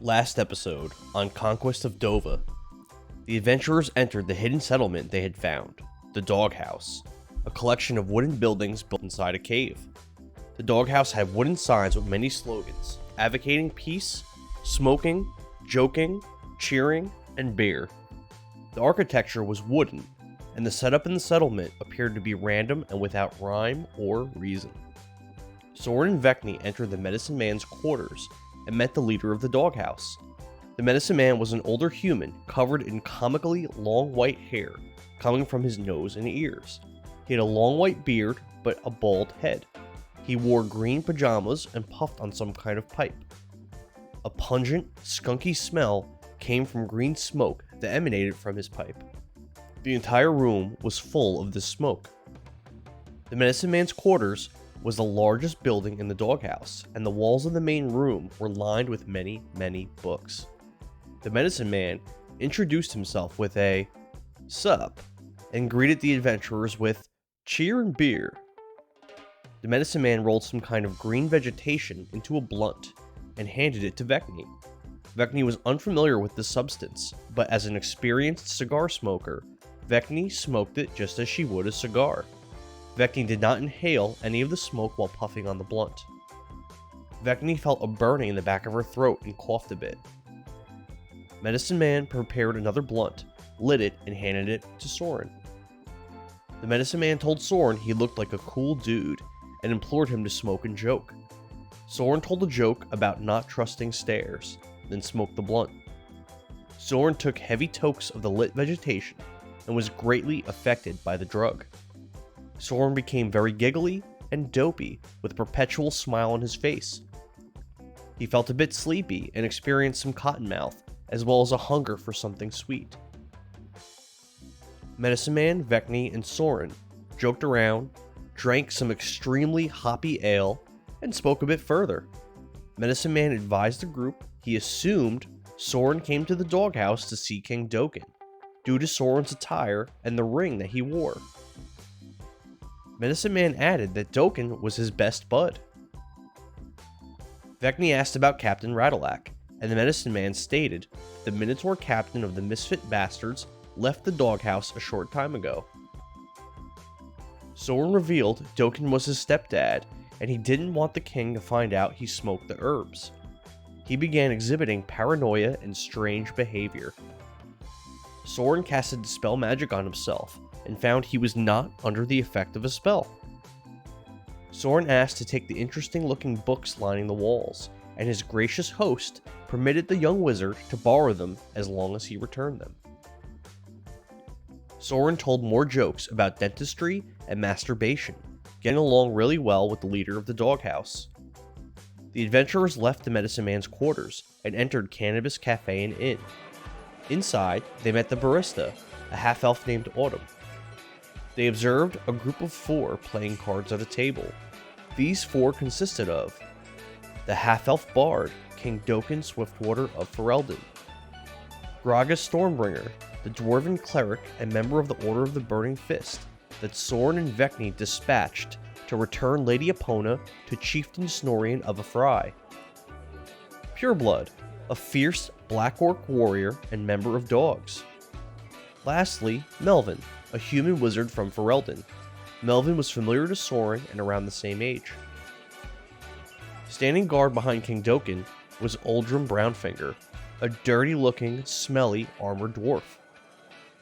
Last episode, on Conquest of Dovah, the adventurers entered the hidden settlement they had found, the Doghouse, a collection of wooden buildings built inside a cave. The Doghouse had wooden signs with many slogans, advocating peace, smoking, joking, cheering, and beer. The architecture was wooden, and the setup in the settlement appeared to be random and without rhyme or reason. Sorin and Vekni entered the medicine man's quarters and met the leader of the Doghouse. The medicine man was an older human covered in comically long white hair coming from his nose and ears. He had a long white beard but a bald head. He wore green pajamas and puffed on some kind of pipe. A pungent, skunky smell came from green smoke that emanated from his pipe. The entire room was full of this smoke. The medicine man's quarters was the largest building in the Doghouse, and the walls of the main room were lined with many, many books. The medicine man introduced himself with a "Sup," and greeted the adventurers with cheer and beer. The medicine man rolled some kind of green vegetation into a blunt and handed it to Vekni. Vekni was unfamiliar with the substance, but as an experienced cigar smoker, Vekni smoked it just as she would a cigar. Vekni did not inhale any of the smoke while puffing on the blunt. Vekni felt a burning in the back of her throat and coughed a bit. Medicine Man prepared another blunt, lit it, and handed it to Sorin. The medicine man told Sorin he looked like a cool dude and implored him to smoke and joke. Sorin told a joke about not trusting stairs, then smoked the blunt. Sorin took heavy tokes of the lit vegetation and was greatly affected by the drug. Sorin became very giggly and dopey with a perpetual smile on his face. He felt a bit sleepy and experienced some cottonmouth, as well as a hunger for something sweet. Medicine Man, Vekni, and Sorin joked around, drank some extremely hoppy ale, and spoke a bit further. Medicine Man advised the group he assumed Sorin came to the Doghouse to see King Dokin, due to Sorin's attire and the ring that he wore. Medicine Man added that Dokin was his best bud. Vekni asked about Captain Ratalac, and the Medicine Man stated the Minotaur captain of the Misfit Bastards left the Doghouse a short time ago. Sorin revealed Dokin was his stepdad, and he didn't want the king to find out he smoked the herbs. He began exhibiting paranoia and strange behavior. Sorin casted Dispel Magic on himself, and found he was not under the effect of a spell. Sorin asked to take the interesting looking books lining the walls, and his gracious host permitted the young wizard to borrow them as long as he returned them. Sorin told more jokes about dentistry and masturbation, getting along really well with the leader of the Doghouse. The adventurers left the medicine man's quarters and entered Cannabis Cafe and Inn. Inside, they met the barista, a half-elf named Autumn. They observed a group of 4 playing cards at a table. These 4 consisted of the half-elf bard, King Dokin Swiftwater of Ferelden, Gragas Stormbringer, the dwarven cleric and member of the Order of the Burning Fist that Sorin and Vekni dispatched to return Lady Epona to Chieftain Snorian of Afrai, Pureblood, a fierce Black Orc warrior and member of Dogs. Lastly, Melvin, a human wizard from Ferelden. Melvin was familiar to Sorin and around the same age. Standing guard behind King Dokin was Uldrum Brownfinger, a dirty-looking, smelly, armored dwarf.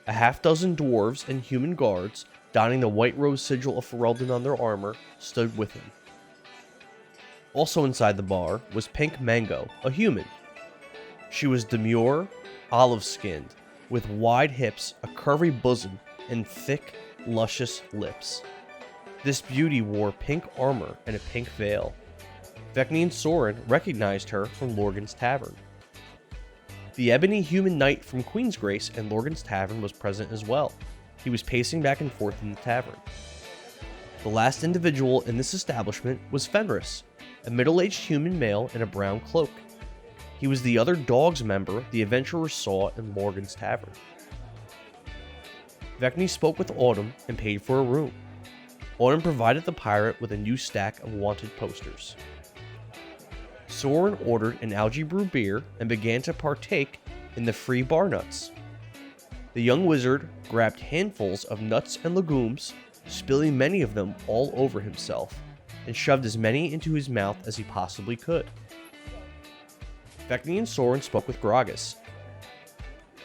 A half-dozen dwarves and human guards, donning the white rose sigil of Ferelden on their armor, stood with him. Also inside the bar was Pink Mango, a human. She was demure, olive-skinned, with wide hips, a curvy bosom, and thick, luscious lips. This beauty wore pink armor and a pink veil. Vekni and Sorin recognized her from Lorgan's Tavern. The ebony human knight from Queensgrace and Lorgan's Tavern was present as well. He was pacing back and forth in the tavern. The last individual in this establishment was Fenris, a middle-aged human male in a brown cloak. He was the other Dogs member the adventurers saw in Lorgan's Tavern. Vekni spoke with Autumn and paid for a room. Autumn provided the pirate with a new stack of wanted posters. Sorin ordered an algae brew beer and began to partake in the free bar nuts. The young wizard grabbed handfuls of nuts and legumes, spilling many of them all over himself, and shoved as many into his mouth as he possibly could. Vekni and Sorin spoke with Gragas.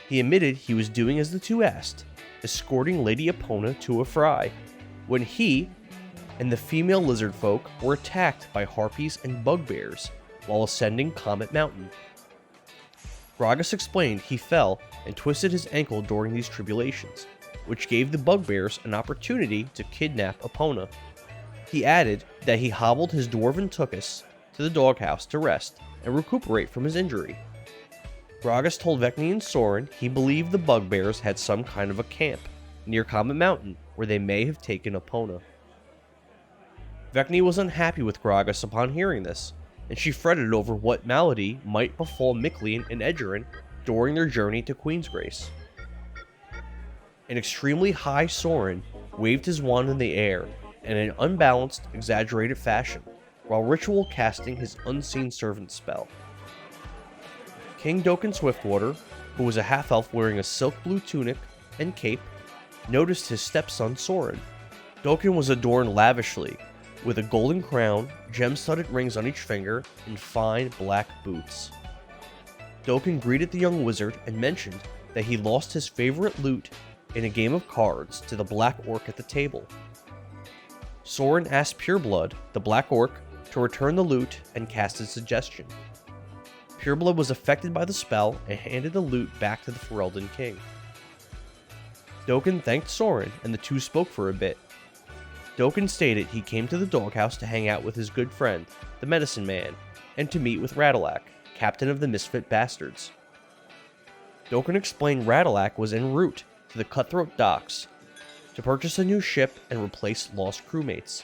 He admitted he was doing as the two asked, escorting Lady Epona to a fry, when he and the female lizard folk were attacked by harpies and bugbears while ascending Comet Mountain. Gragas explained he fell and twisted his ankle during these tribulations, which gave the bugbears an opportunity to kidnap Epona. He added that he hobbled his dwarven tuchus to the doghouse to rest and recuperate from his injury. Gragas told Vekni and Sorin he believed the bugbears had some kind of a camp near Comet Mountain where they may have taken Epona. Vekni was unhappy with Gragas upon hearing this, and she fretted over what malady might befall Mictlean and Edgerin during their journey to Queensgrace. An extremely high Sorin waved his wand in the air in an unbalanced, exaggerated fashion, while ritual casting his unseen servant spell. King Dokin Swiftwater, who was a half-elf wearing a silk blue tunic and cape, noticed his stepson Sorin. Dokin was adorned lavishly, with a golden crown, gem-studded rings on each finger, and fine black boots. Dokin greeted the young wizard and mentioned that he lost his favorite loot in a game of cards to the Black Orc at the table. Sorin asked Pureblood, the Black Orc, to return the loot and cast his suggestion. Pureblood was affected by the spell and handed the loot back to the Ferelden king. Dokin thanked Sorin and the two spoke for a bit. Dokin stated he came to the doghouse to hang out with his good friend, the Medicine Man, and to meet with Radalak, captain of the Misfit Bastards. Dokin explained Radalak was en route to the Cutthroat Docks to purchase a new ship and replace lost crewmates.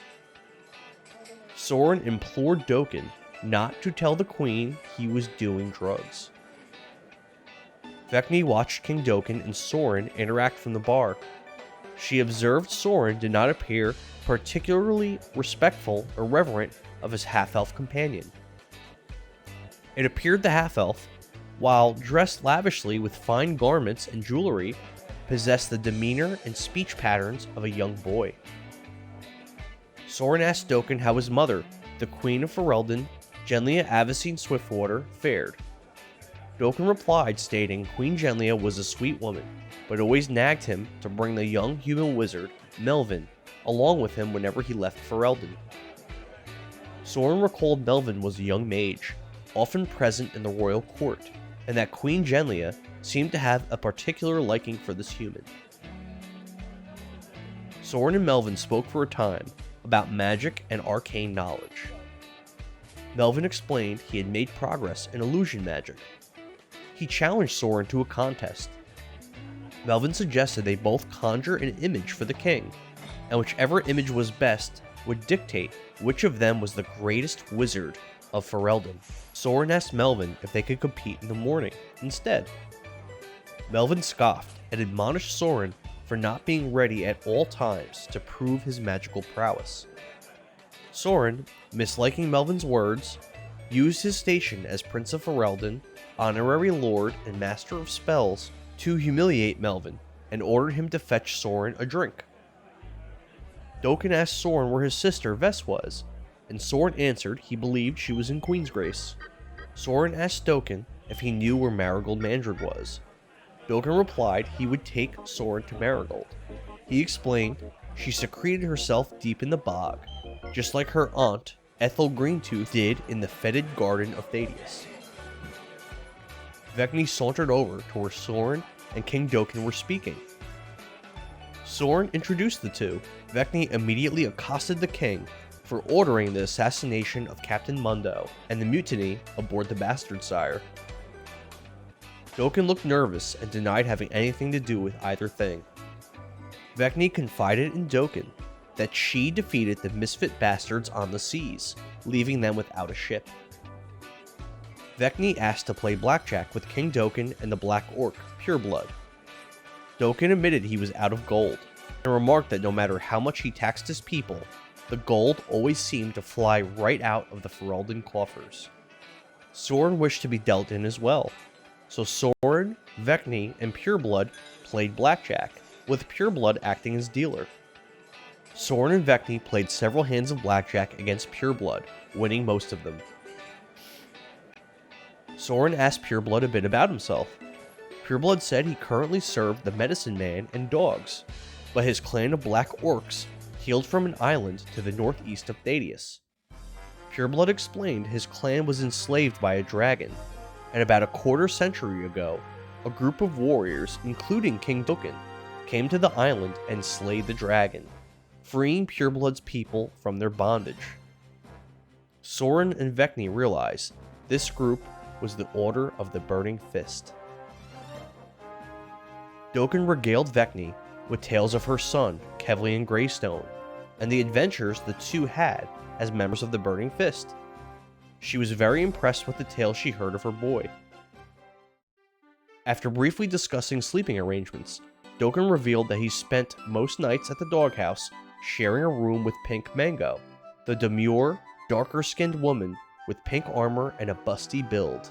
Sorin implored Dokin not to tell the queen he was doing drugs. Vekni watched King Dokin and Sorin interact from the bar. She observed Sorin did not appear particularly respectful or reverent of his half-elf companion. It appeared the half-elf, while dressed lavishly with fine garments and jewelry, possessed the demeanor and speech patterns of a young boy. Sorin asked Dokin how his mother, the Queen of Ferelden, Genlia Avicine Swiftwater, fared. Dokin replied stating Queen Genlia was a sweet woman, but always nagged him to bring the young human wizard, Melvin, along with him whenever he left Ferelden. Sorin recalled Melvin was a young mage, often present in the royal court, and that Queen Genlia seemed to have a particular liking for this human. Sorin and Melvin spoke for a time about magic and arcane knowledge. Melvin explained he had made progress in illusion magic. He challenged Sorin to a contest. Melvin suggested they both conjure an image for the king, and whichever image was best would dictate which of them was the greatest wizard of Ferelden. Sorin asked Melvin if they could compete in the morning instead. Melvin scoffed and admonished Sorin for not being ready at all times to prove his magical prowess. Sorin, misliking Melvin's words, used his station as Prince of Ferelden, honorary lord and master of spells, to humiliate Melvin and ordered him to fetch Sorin a drink. Dokin asked Sorin where his sister Vess was, and Sorin answered he believed she was in Queensgrace. Sorin asked Dokin if he knew where Marigold Mandred was. Dokin replied he would take Sorin to Marigold. He explained she secreted herself deep in the bog, just like her aunt, Ethel Greentooth, did in the fetid garden of Thaddeus. Vekni sauntered over to where Sorin and King Dokin were speaking. Sorin introduced the two. Vekni immediately accosted the king for ordering the assassination of Captain Mundo and the mutiny aboard the Bastard Sire. Dokin looked nervous and denied having anything to do with either thing. Vekni confided in Dokin that she defeated the misfit bastards on the seas, leaving them without a ship. Vekni asked to play blackjack with King Dokin and the Black Orc, Pureblood. Dokin admitted he was out of gold, and remarked that no matter how much he taxed his people, the gold always seemed to fly right out of the Ferelden coffers. Sorin wished to be dealt in as well, so Sorin, Vekni, and Pureblood played blackjack, with Pureblood acting as dealer. Sorin and Vekni played several hands of blackjack against Pureblood, winning most of them. Sorin asked Pureblood a bit about himself. Pureblood said he currently served the Medicine Man and dogs, but his clan of black orcs hailed from an island to the northeast of Thaddeus. Pureblood explained his clan was enslaved by a dragon, and about a quarter century ago, a group of warriors, including King Dokin, came to the island and slayed the dragon, freeing Pureblood's people from their bondage. Sorin and Vekni realized this group was the Order of the Burning Fist. Dokin regaled Vekni with tales of her son, Kevlian Greystone, and the adventures the two had as members of the Burning Fist. She was very impressed with the tales she heard of her boy. After briefly discussing sleeping arrangements, Dokin revealed that he spent most nights at the doghouse sharing a room with Pink Mango, the demure, darker-skinned woman with pink armor and a busty build.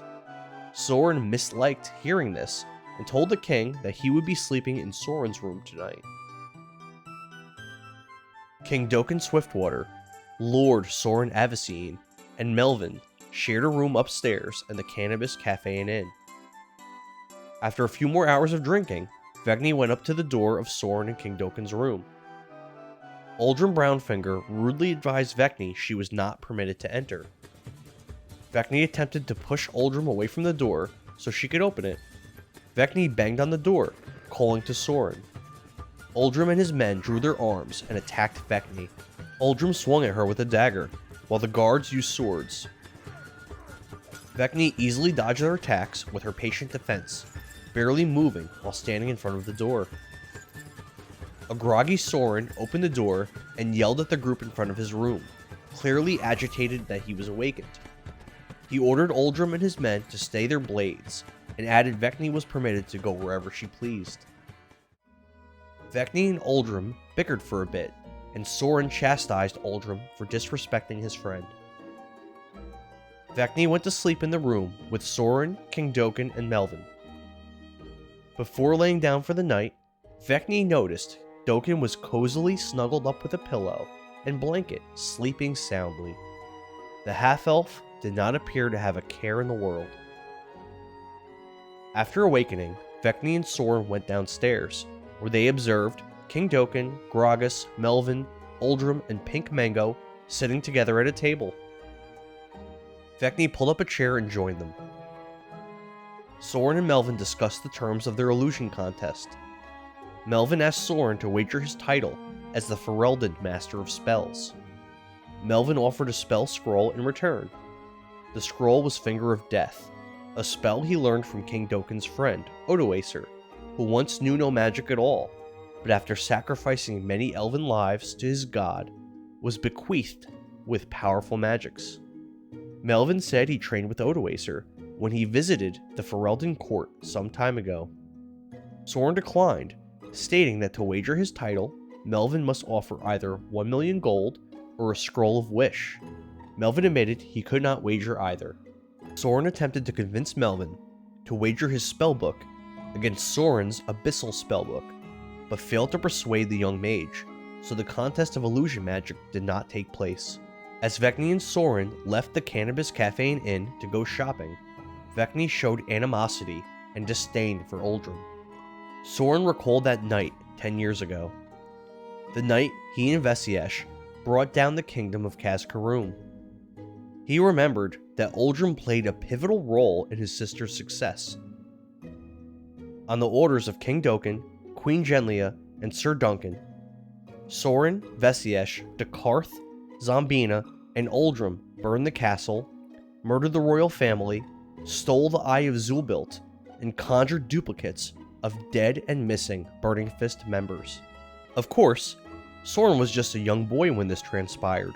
Sorin misliked hearing this and told the king that he would be sleeping in Sorin's room tonight. King Dokin Swiftwater, Lord Sorin Avicine, and Melvin shared a room upstairs in the Cannabis Cafe and Inn. After a few more hours of drinking, Vekni went up to the door of Sorin and King Dokin's room. Uldren Brownfinger rudely advised Vekni she was not permitted to enter. Vekni attempted to push Uldren away from the door so she could open it. Vekni banged on the door, calling to Sorin. Uldren and his men drew their arms and attacked Vekni. Uldren swung at her with a dagger, while the guards used swords. Vekni easily dodged their attacks with her patient defense, barely moving while standing in front of the door. A groggy Sorin opened the door and yelled at the group in front of his room, clearly agitated that he was awakened. He ordered Uldren and his men to stay their blades, and added Vekni was permitted to go wherever she pleased. Vekni and Uldren bickered for a bit, and Sorin chastised Uldren for disrespecting his friend. Vekni went to sleep in the room with Sorin, King Dokin, and Melvin. Before laying down for the night, Vekni noticed Dokin was cozily snuggled up with a pillow and blanket, sleeping soundly. The half-elf did not appear to have a care in the world. After awakening, Vekni and Sorin went downstairs, where they observed King Dokin, Gragas, Melvin, Uldren, and Pink Mango sitting together at a table. Vekni pulled up a chair and joined them. Sorin and Melvin discussed the terms of their illusion contest. Melvin asked Sorin to wager his title as the Ferelden Master of Spells. Melvin offered a spell scroll in return. The scroll was Finger of Death, a spell he learned from King Dokin's friend, Odoacer, who once knew no magic at all, but after sacrificing many elven lives to his god, was bequeathed with powerful magics. Melvin said he trained with Odoacer when he visited the Ferelden court some time ago. Sorin declined, stating that to wager his title, Melvin must offer either 1 million gold or a scroll of wish. Melvin admitted he could not wager either. Sorin attempted to convince Melvin to wager his spellbook against Sorin's abyssal spellbook, but failed to persuade the young mage, so the contest of illusion magic did not take place. As Vekni and Sorin left the Cannabis Cafe and Inn to go shopping, Vekni showed animosity and disdain for Uldren. Sorin recalled that night 10 years ago, the night he and Vesiesh brought down the kingdom of Kazkaroom. He remembered that Uldren played a pivotal role in his sister's success. On the orders of King Dokin, Queen Genlia, and Sir Duncan, Sorin, Vesiesh, Dekarth, Zombina, and Uldren burned the castle, murdered the royal family, stole the Eye of Zulbilt, and conjured duplicates of dead and missing Burning Fist members. Of course, Sorin was just a young boy when this transpired.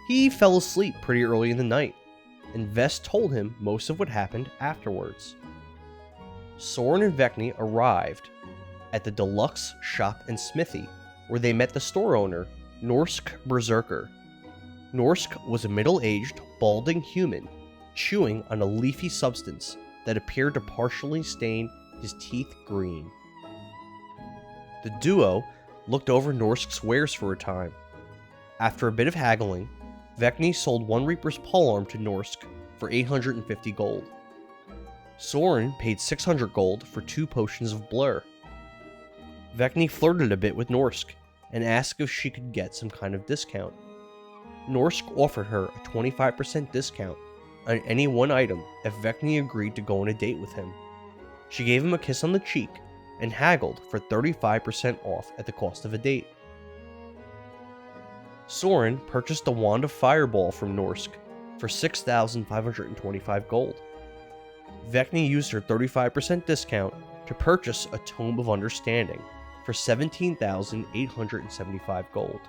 He fell asleep pretty early in the night, and Ves told him most of what happened afterwards. Sorin and Vekni arrived at the deluxe shop and smithy, where they met the store owner, Norsk Berserker. Norsk was a middle-aged, balding human, chewing on a leafy substance that appeared to partially stain his teeth green. The duo looked over Norsk's wares for a time. After a bit of haggling, Vekni sold one Reaper's polearm to Norsk for 850 gold. Sorin paid 600 gold for 2 potions of blur. Vekni flirted a bit with Norsk and asked if she could get some kind of discount. Norsk offered her a 25% discount on any one item if Vekni agreed to go on a date with him. She gave him a kiss on the cheek and haggled for 35% off at the cost of a date. Sorin purchased a wand of fireball from Norsk for 6,525 gold. Vekni used her 35% discount to purchase a Tome of Understanding for 17,875 gold.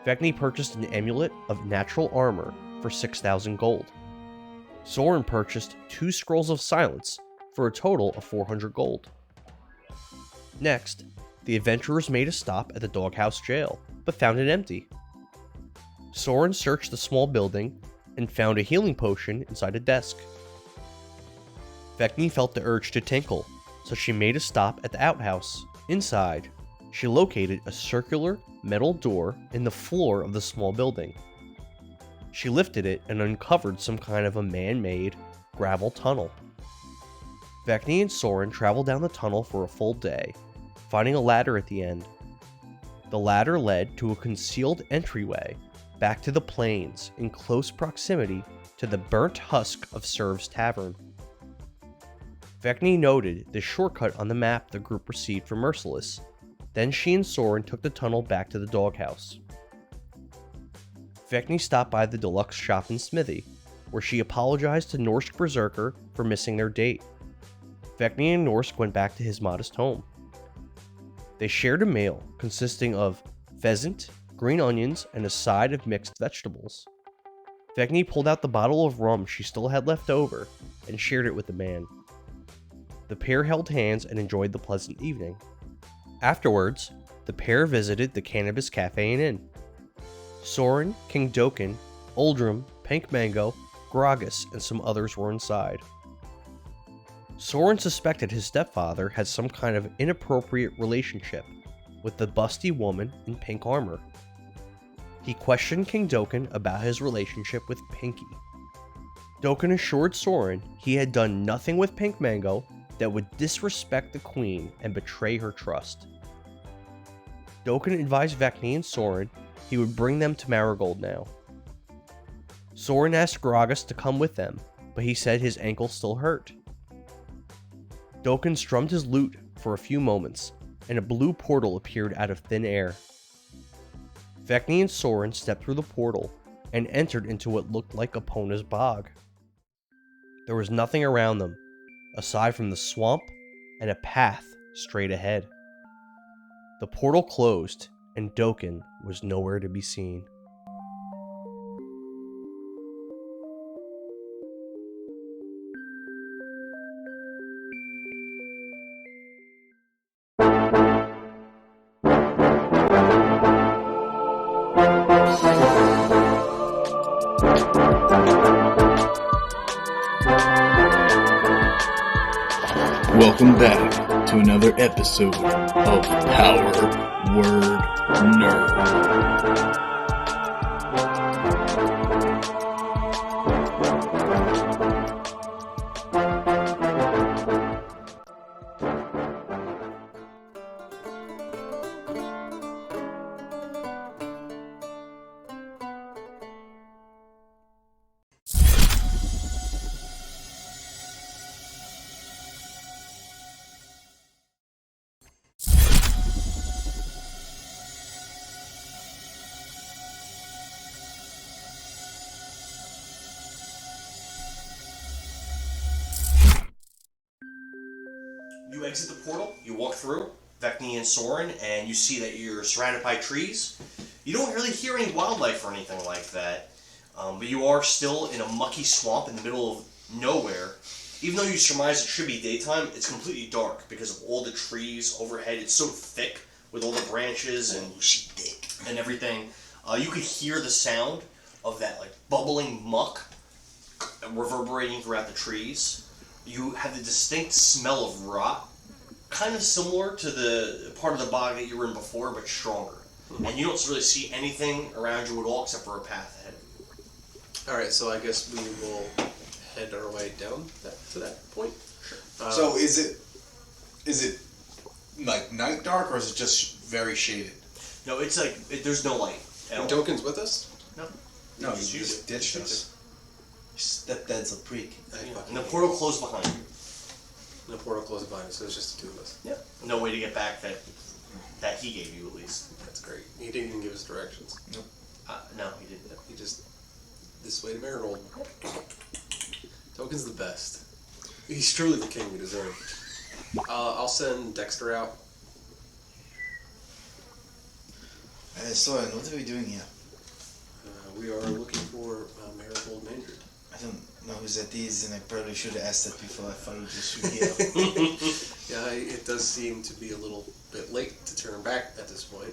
Vekni purchased an amulet of natural armor for 6,000 gold. Sorin purchased 2 scrolls of silence for a total of 400 gold. Next, the adventurers made a stop at the doghouse jail, but found it empty. Sorin searched the small building and found a healing potion inside a desk. Vekni felt the urge to tinkle, so she made a stop at the outhouse. Inside, she located a circular metal door in the floor of the small building. She lifted it and uncovered some kind of a man-made gravel tunnel. Vekni and Sorin traveled down the tunnel for a full day, finding a ladder at the end. The ladder led to a concealed entryway back to the plains in close proximity to the burnt husk of Serv's Tavern. Vekni noted the shortcut on the map the group received from Merciless. Then she and Sorin took the tunnel back to the doghouse. Vekni stopped by the deluxe shop in Smithy, where she apologized to Norsk Berserker for missing their date. Vekni and Norsk went back to his modest home. They shared a meal consisting of pheasant, green onions, and a side of mixed vegetables. Vekni pulled out the bottle of rum she still had left over and shared it with the man. The pair held hands and enjoyed the pleasant evening. Afterwards, the pair visited the Cannabis Cafe and Inn. Sorin, King Dokin, Uldrum, Pink Mango, Gragas, and some others were inside. Sorin suspected his stepfather had some kind of inappropriate relationship with the busty woman in pink armor. He questioned King Dokin about his relationship with Pinky. Dokin assured Sorin he had done nothing with Pink Mango that would disrespect the queen and betray her trust. Dokin advised Vekni and Sorin he would bring them to Marigold now. Sorin asked Gragas to come with them, but he said his ankle still hurt. Dokin strummed his lute for a few moments, and a blue portal appeared out of thin air. Vekni and Sorin stepped through the portal and entered into what looked like Epona's bog. There was nothing around them, aside from the swamp and a path straight ahead. The portal closed, and Dokin was nowhere to be seen. Welcome back to another episode of Power Word Nerd. You exit the portal, you walk through, Vekni and Sorin, and you see that you're surrounded by trees. You don't really hear any wildlife or anything like that, but you are still in a mucky swamp in the middle of nowhere. Even though you surmise it should be daytime, it's completely dark because of all the trees overhead. It's so thick with all the branches and everything. You could hear the sound of that like bubbling muck reverberating throughout the trees. You have the distinct smell of rot, kind of similar to the part of the bog that you were in before, but stronger. And you don't really see anything around you at all except for a path ahead of you. Alright, so I guess we will head our way down to that point. Sure. So is it like night dark, or is it just very shaded? No, it's like, there's no light. Dokin's with us? No. No, you just ditched us. Stepdad's a freak. And the portal closed behind you. The portal closed behind us, so it's just the two of us. Yeah. No way to get back that he gave you, at least. That's great. He didn't even give us directions. Nope. No, he didn't. He just, this way to Marigold. Dokin's the best. He's truly the king we deserve. I'll send Dexter out. Sorin, what are we doing here? We are looking for Marigold Mandred. I don't know who that is, and I probably should have asked that before I followed you through here. Yeah, it does seem to be a little bit late to turn back at this point.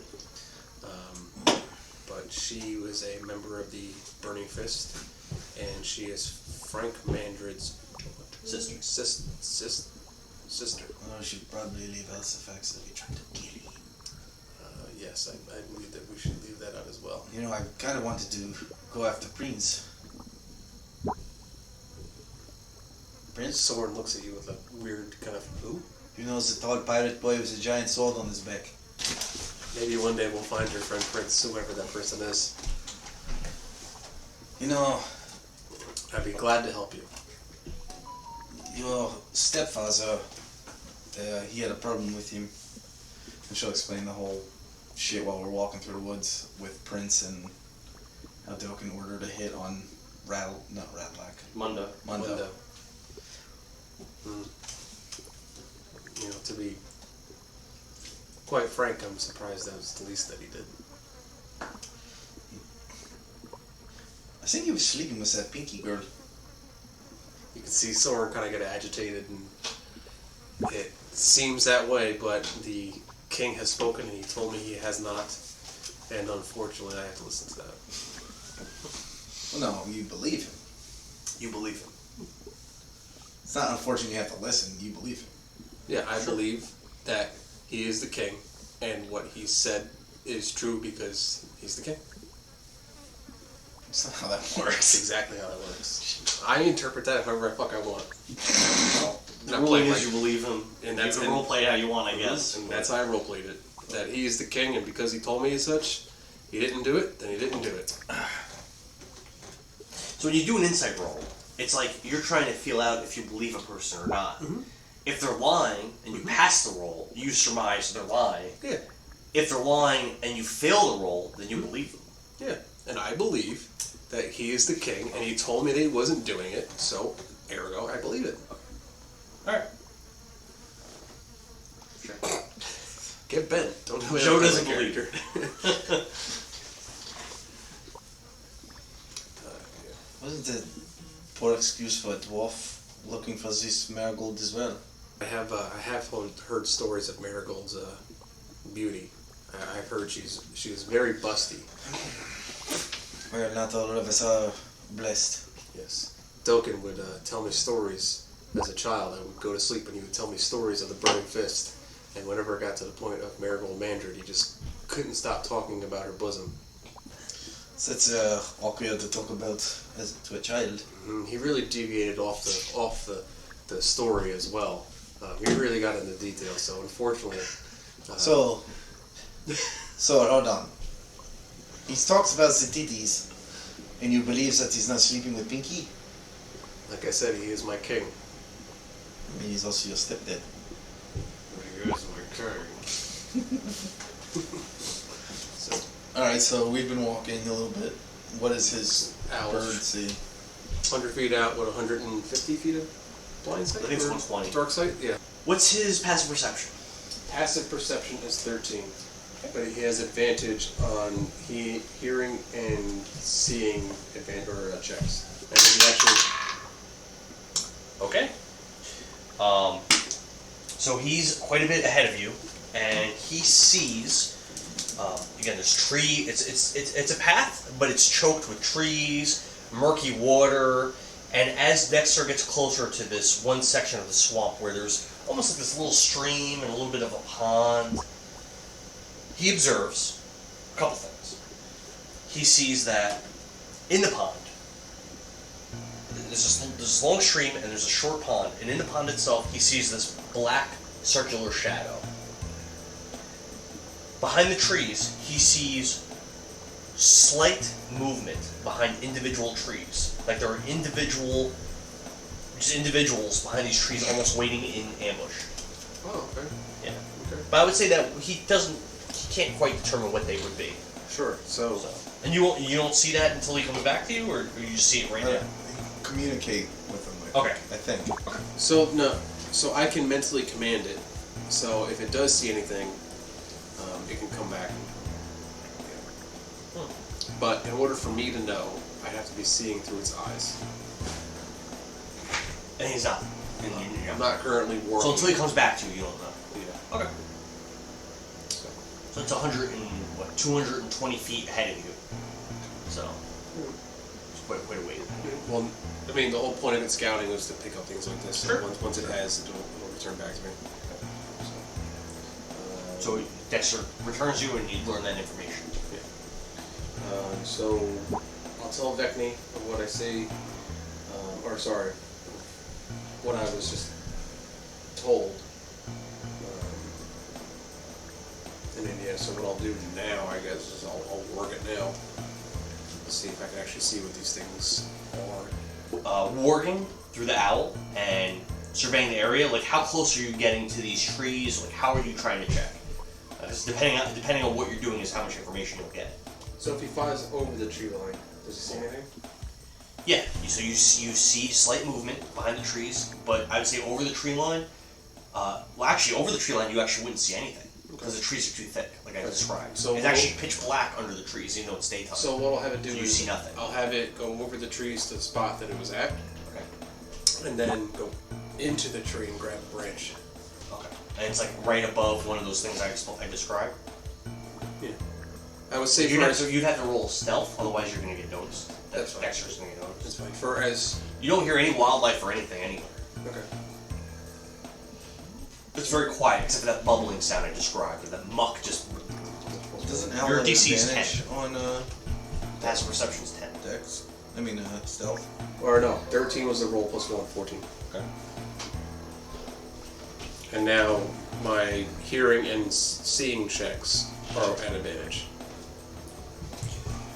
But she was a member of the Burning Fist, and she is Frank Mandred's Sister. Sister. Oh, she probably leave else effects that we tried to kill him. Yes, I believe that we should leave that out as well. You know, I kind of wanted to go after Prince. Prince? Sorin looks at you with a weird kind of, who? You know, the tall pirate boy with a giant sword on his back. Maybe one day we'll find your friend Prince, whoever that person is. You know, I'd be glad to help you. your stepfather, he had a problem with him. And she'll explain the whole shit while we're walking through the woods with Prince and how Dokin ordered a hit on Mundo. Mundo. You know, to be quite frank, I'm surprised that was the least that he did. I think he was sleeping with that pinky girl. You can see Sorin kind of get agitated, and it seems that way, but the king has spoken and he told me he has not, and unfortunately I have to listen to that. Well, no, you believe him. You believe him. It's not unfortunate you have to listen, you believe him. Yeah, I believe that he is the king, and what he said is true because he's the king. That's not how that That's works. exactly how that works. I interpret that however the fuck I want. The ruling is you believe him, and you that's can roleplay it how you want, I guess. And that's how I roleplayed it. That he is the king, and because he told me as such, he didn't do it, then he didn't do it. So when you do an insight roll, it's like you're trying to feel out if you believe a person or not. Mm-hmm. If they're lying and you pass the roll, you surmise they're lying. Yeah. If they're lying and you fail the roll, then you believe them. Yeah. And I believe that he is the king, and he told me that he wasn't doing it, so ergo, I believe it. Alright. Sure. Get bent. Don't do it. Joe doesn't believe her. Wasn't it poor excuse for a dwarf looking for this marigold as well? I have heard stories of Marigold's beauty. I've heard she is very busty. Well, not all of us are blessed. Yes. Dokin would tell me stories as a child. I would go to sleep and he would tell me stories of the Burning Fist. And whenever it got to the point of Marigold Mandred, he just couldn't stop talking about her bosom. So that's awkward to talk about to a child. He really deviated off the story as well. He really got into detail. So unfortunately, So hold on. He talks about the titties, and you believe that he's not sleeping with Pinky? like I said, he is my king. I mean, he's also your stepdad. He is my king. So Alright, so we've been walking a little bit. What is his Ouch. bird see? 100 feet out, what, 150 feet of blind sight? I think it's Or 120. Dark sight? Yeah. What's his passive perception? Passive perception is 13. But he has advantage on hearing and seeing checks. And he actually... Okay. So he's quite a bit ahead of you, and he sees. Again, there's tree. It's a path, but it's choked with trees, murky water, And as Dexter gets closer to this one section of the swamp where there's almost like this little stream and a little bit of a pond, he observes a couple things. He sees that in the pond, there's this long stream and there's a short pond, and in the pond itself he sees this black circular shadow. Behind the trees, he sees slight movement behind individual trees. Like there are individuals behind these trees almost waiting in ambush. Oh, okay. Yeah. Okay. But I would say that he can't quite determine what they would be. Sure. So And you don't see that until he comes back to you, or you just see it right now? Communicate with them. Okay. I think. So I can mentally command it. So if it does see anything, it can come back. But in order for me to know, I have to be seeing through its eyes. And he's not. I'm not currently working. So until he comes back to you, you don't know. Yeah. Okay. So it's 220 feet ahead of you. So it's quite a ways. Well, I mean, the whole point of it scouting was to pick up things like this. Sure. And once it has, it'll return back to me. So Dexter returns you, and you learn that information. So I'll tell Vekni what I see, what I was just told. And then so what I'll do now, I guess, is I'll work it now. Let's see if I can actually see what these things are. Warging through the owl and surveying the area. Like, how close are you getting to these trees? Like, how are you trying to check? Because depending on what you're doing is how much information you'll get. So if he flies over the tree line, does he see anything? Yeah, so you see slight movement behind the trees, but I would say over the tree line, over the tree line you actually wouldn't see anything, because the trees are too thick, like I described. So it's actually pitch black under the trees, even though it's daytime. So what I'll have it do So you is see nothing. I'll have it go over the trees to the spot that it was at, Okay. and then go into the tree and grab a branch. Okay. And it's like right above one of those things I described. Yeah. I would say You'd have to roll stealth, otherwise you're going to get noticed. That's fine. Dexter's going to get noticed. That's fine. For as You don't hear any wildlife or anything anywhere. okay. It's very quiet, except for that bubbling sound I described, or that muck just. Doesn't Al Your have DC is advantage on Passive perception's 10. Dex? I mean stealth. Or no, 13 was the roll plus 1, 14. Okay. And now my hearing and seeing checks are at advantage.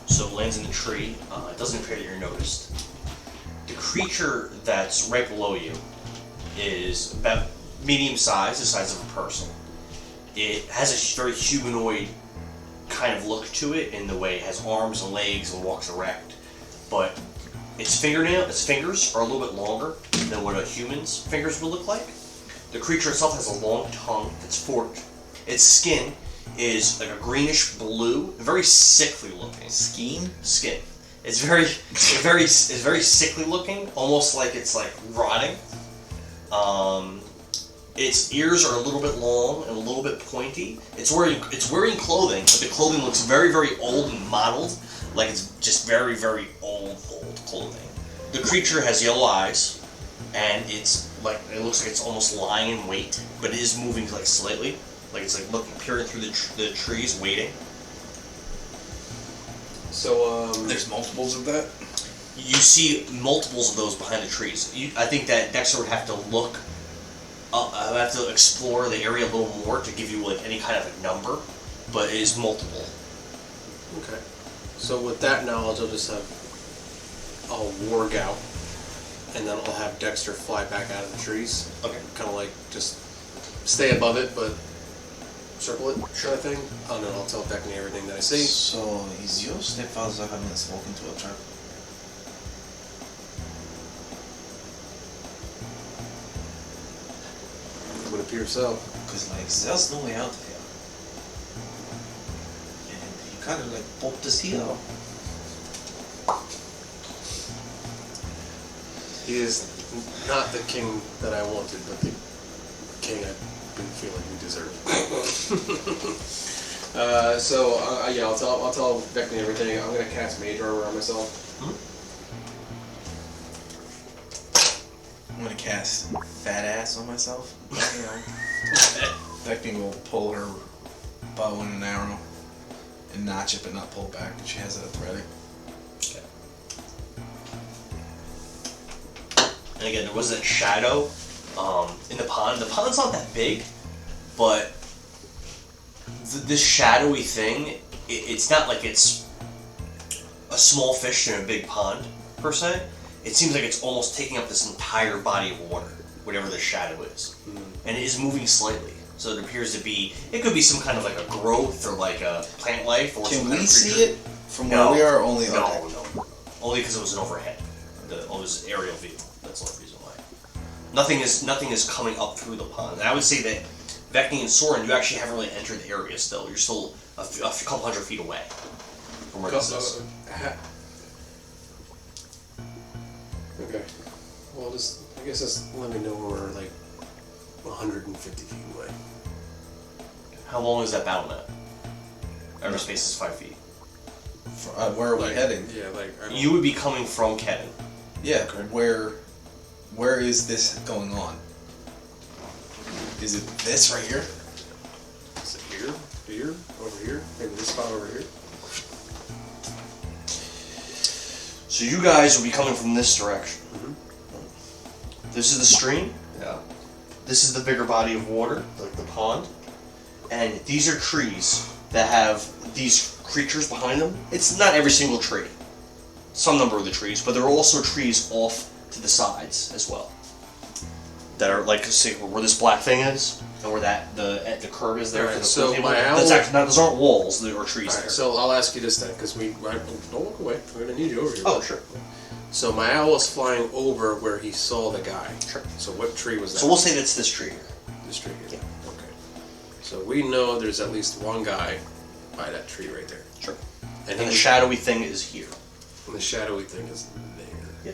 So it lands in the tree. It doesn't appear that you're noticed. The creature that's right below you is about medium size, the size of a person. It has a very humanoid kind of look to it in the way it has arms and legs and walks erect. But its fingers are a little bit longer than what a human's fingers would look like. The creature itself has a long tongue that's forked. Its skin is like a greenish-blue, very sickly looking. Skin. It's very sickly looking, almost like it's like rotting. Its ears are a little bit long and a little bit pointy. It's wearing clothing, but the clothing looks very, very old and mottled, like it's just very, very old clothing. The creature has yellow eyes, and it looks like it's almost lying in wait, but it is moving like slightly, like it's like looking peering through the trees, waiting. So There's multiples of that? You see multiples of those behind the trees. I think that Dexter would have to look. I have to explore the area a little more to give you like any kind of a number, but it is multiple. okay. So with that knowledge, I'll warg out, and then I'll have Dexter fly back out of the trees. Okay. Kind of like just stay above it, but circle it, kind of thing. And then I'll tell Vekni everything that I see. So, is your stepfather having us walk into a trap? It would appear so. Because, like, there's no way out of here. And you kind of, like, popped us here. He is not the king that I wanted, but the king I've been feeling we deserve. Yeah, I'll tell Vekni everything. I'm gonna cast Mage Armor on myself. I'm gonna cast fat ass on myself. You know, Vekni will pull her bow and an arrow and notch it, but not pull it back. She has it at the ready. And again, there was that shadow in the pond. The pond's not that big, but this shadowy thing, it's not like it's a small fish in a big pond, per se. It seems like it's almost taking up this entire body of water, whatever the shadow is. And it is moving slightly. So it appears to be, it could be some kind of like a growth or like a plant life or some Can kind we of see creature. it from where we are? Only No, okay. no. Only because it was an overhead. It was aerial view. That's the only reason why. Nothing is coming up through the pond. And I would say that Vekni and Sorin, you actually haven't really entered the area still. You're still a couple hundred feet away from where this is. Okay. Well, just I guess just let me know we're like 150 feet away. How long is that bound at? Outer space is 5 feet. Where are we heading? Yeah, like I don't You would be coming from Kedon. Yeah, where is this going on? Is it this right here? Is it here, here, over here, maybe this spot over here. So you guys will be coming from this direction. This is the stream. Yeah. This is the bigger body of water, like the pond. And these are trees that have these creatures behind them. It's not every single tree. Some number of the trees, but there are also trees off to the sides as well. That are like, say, where this black thing is, and where the curve is there. Alright, for the so pool table. my That's owl- actually not, those aren't walls. There are trees Alright, there. so I'll ask you this then, because don't look away. We're gonna need you over here. Oh, sure. So my owl was flying over where he saw the guy. Sure. So what tree was that? So we'll say that's this tree here. This tree here. Yeah. Okay. So we know there's at least one guy by that tree right there. Sure. And, And the shadowy thing is here. and the shadowy thing is there.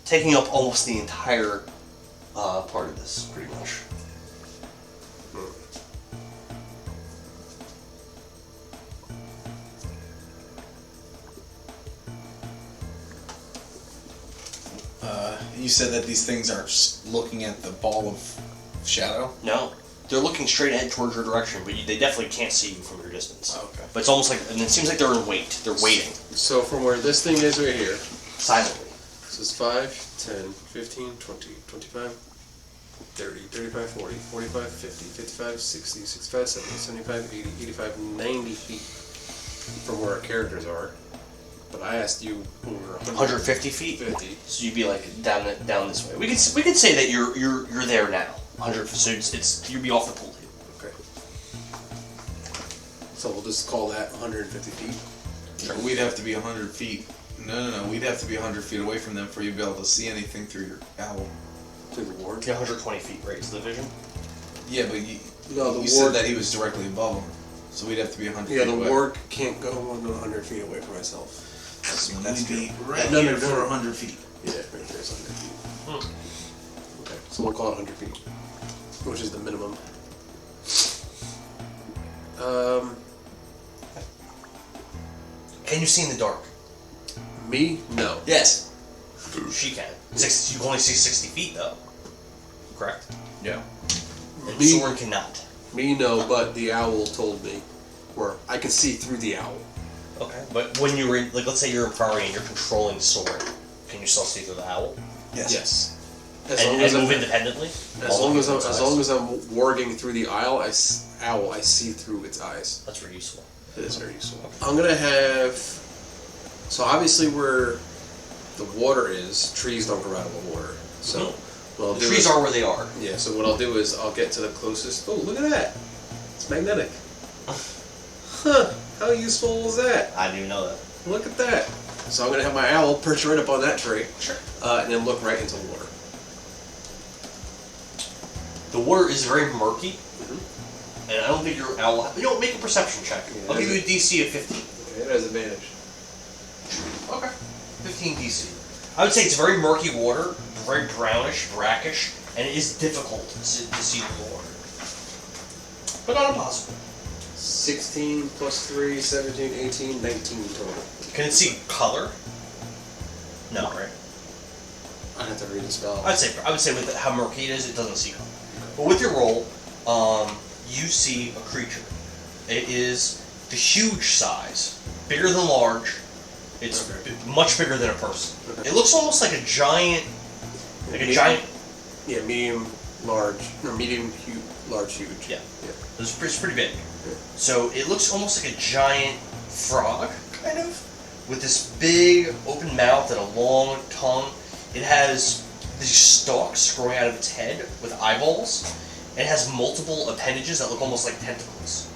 Taking up almost the entire part of this, pretty much. You said that these things are looking at the ball of shadow. No, they're looking straight ahead towards your direction, but they definitely can't see you from your distance. Okay. But it's almost like, and it seems like they're in wait. They're waiting So from where this thing is right here, silently. this is 5, 10, 15, 20, 25, 30, 35, 40, 45, 50, 55, 60, 65, 70, 75, 80, 85, 90 feet from where our characters are. But I asked you when we were 150 feet. 50. So you'd be like down this way. We could say that you're there now. 100. So it's you'd be off the pool table. Okay. So we'll just call that 150 feet. Sure. We'd have to be 100 feet. No. We'd have to be 100 feet away from them for you to be able to see anything through your owl. Through the ward. Yeah, 120 feet, right? Is the vision? Yeah, but you ward. said that he was directly above them, so we'd have to be 100 Yeah, feet the away. ward can't go more than 100 feet away from myself. So That's we'd be true. right No, here no, for no. 100 feet. Yeah, right there's 100 feet. Okay, so we'll call it 100 feet, which is the minimum. Can you see in the dark? Me? No. Yes. She can. You can only see 60 feet though. Correct. Yeah. And Me- Sorin cannot. Me, no, but the owl told me where I can see through the owl. Okay. But when you're in, like, let's say you're in Prairie and you're controlling Sorin, can you still see through the owl? Yes. And move independently? As long as I'm warging through the owl, I see through its eyes. That's very useful. It is very useful. I'm gonna have. So obviously, where the water is, trees don't grow out of the water. So what I'll The do trees is, are where they are. Yeah. So what I'll do is I'll get to the closest. Oh, look at that! It's magnetic. Huh? How useful is that? I didn't even know that. Look at that. So I'm gonna have my owl perch right up on that tree. Sure. And then look right into the water. The water is very murky, and I don't think your owl. Make a perception check. Yeah, I'll give you a DC of 15. Okay, it has advantage. Okay. 15 DC. I would say it's very murky water, very brownish, brackish, and it is difficult to see through the water. But not impossible. 16 plus 3, 17, 18, 19 total. Can it see color? No, right? I'd have to read the spell. I would say with how murky it is, it doesn't see color. But with your roll, you see a creature. It is the huge size, bigger than large. It's much bigger than a person. Okay. It looks almost like a giant, Yeah, medium, large, or medium, huge, large, huge. Yeah. Yeah. It's pretty big. So it looks almost like a giant frog, kind of, with this big open mouth and a long tongue. It has these stalks growing out of its head with eyeballs. It has multiple appendages that look almost like tentacles.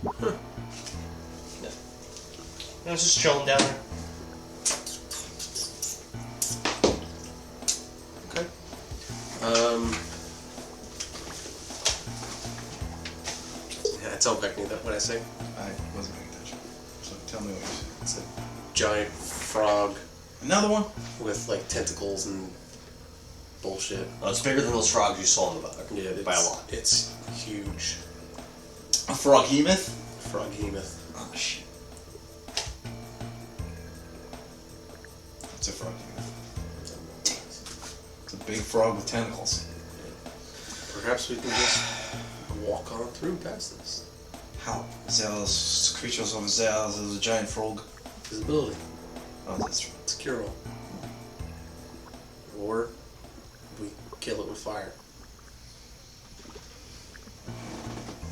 Huh. Yeah. And it's just chilling down there. Okay. Yeah, I tell Vekni that what I say. I wasn't paying attention. So tell me what you said. It's a giant frog Another one? with like tentacles and bullshit. Well, it's bigger than those frogs you saw in the book. Yeah, it's, by a lot. It's huge. A froghemoth? Froghemoth. Oh shit. It's a froghemoth. It's a big frog with tentacles. Perhaps we can just walk on through past this. How? Zell's creatures of Zell's is a giant frog. Visibility. Oh, that's true. It's a cure-all. Or we kill it with fire.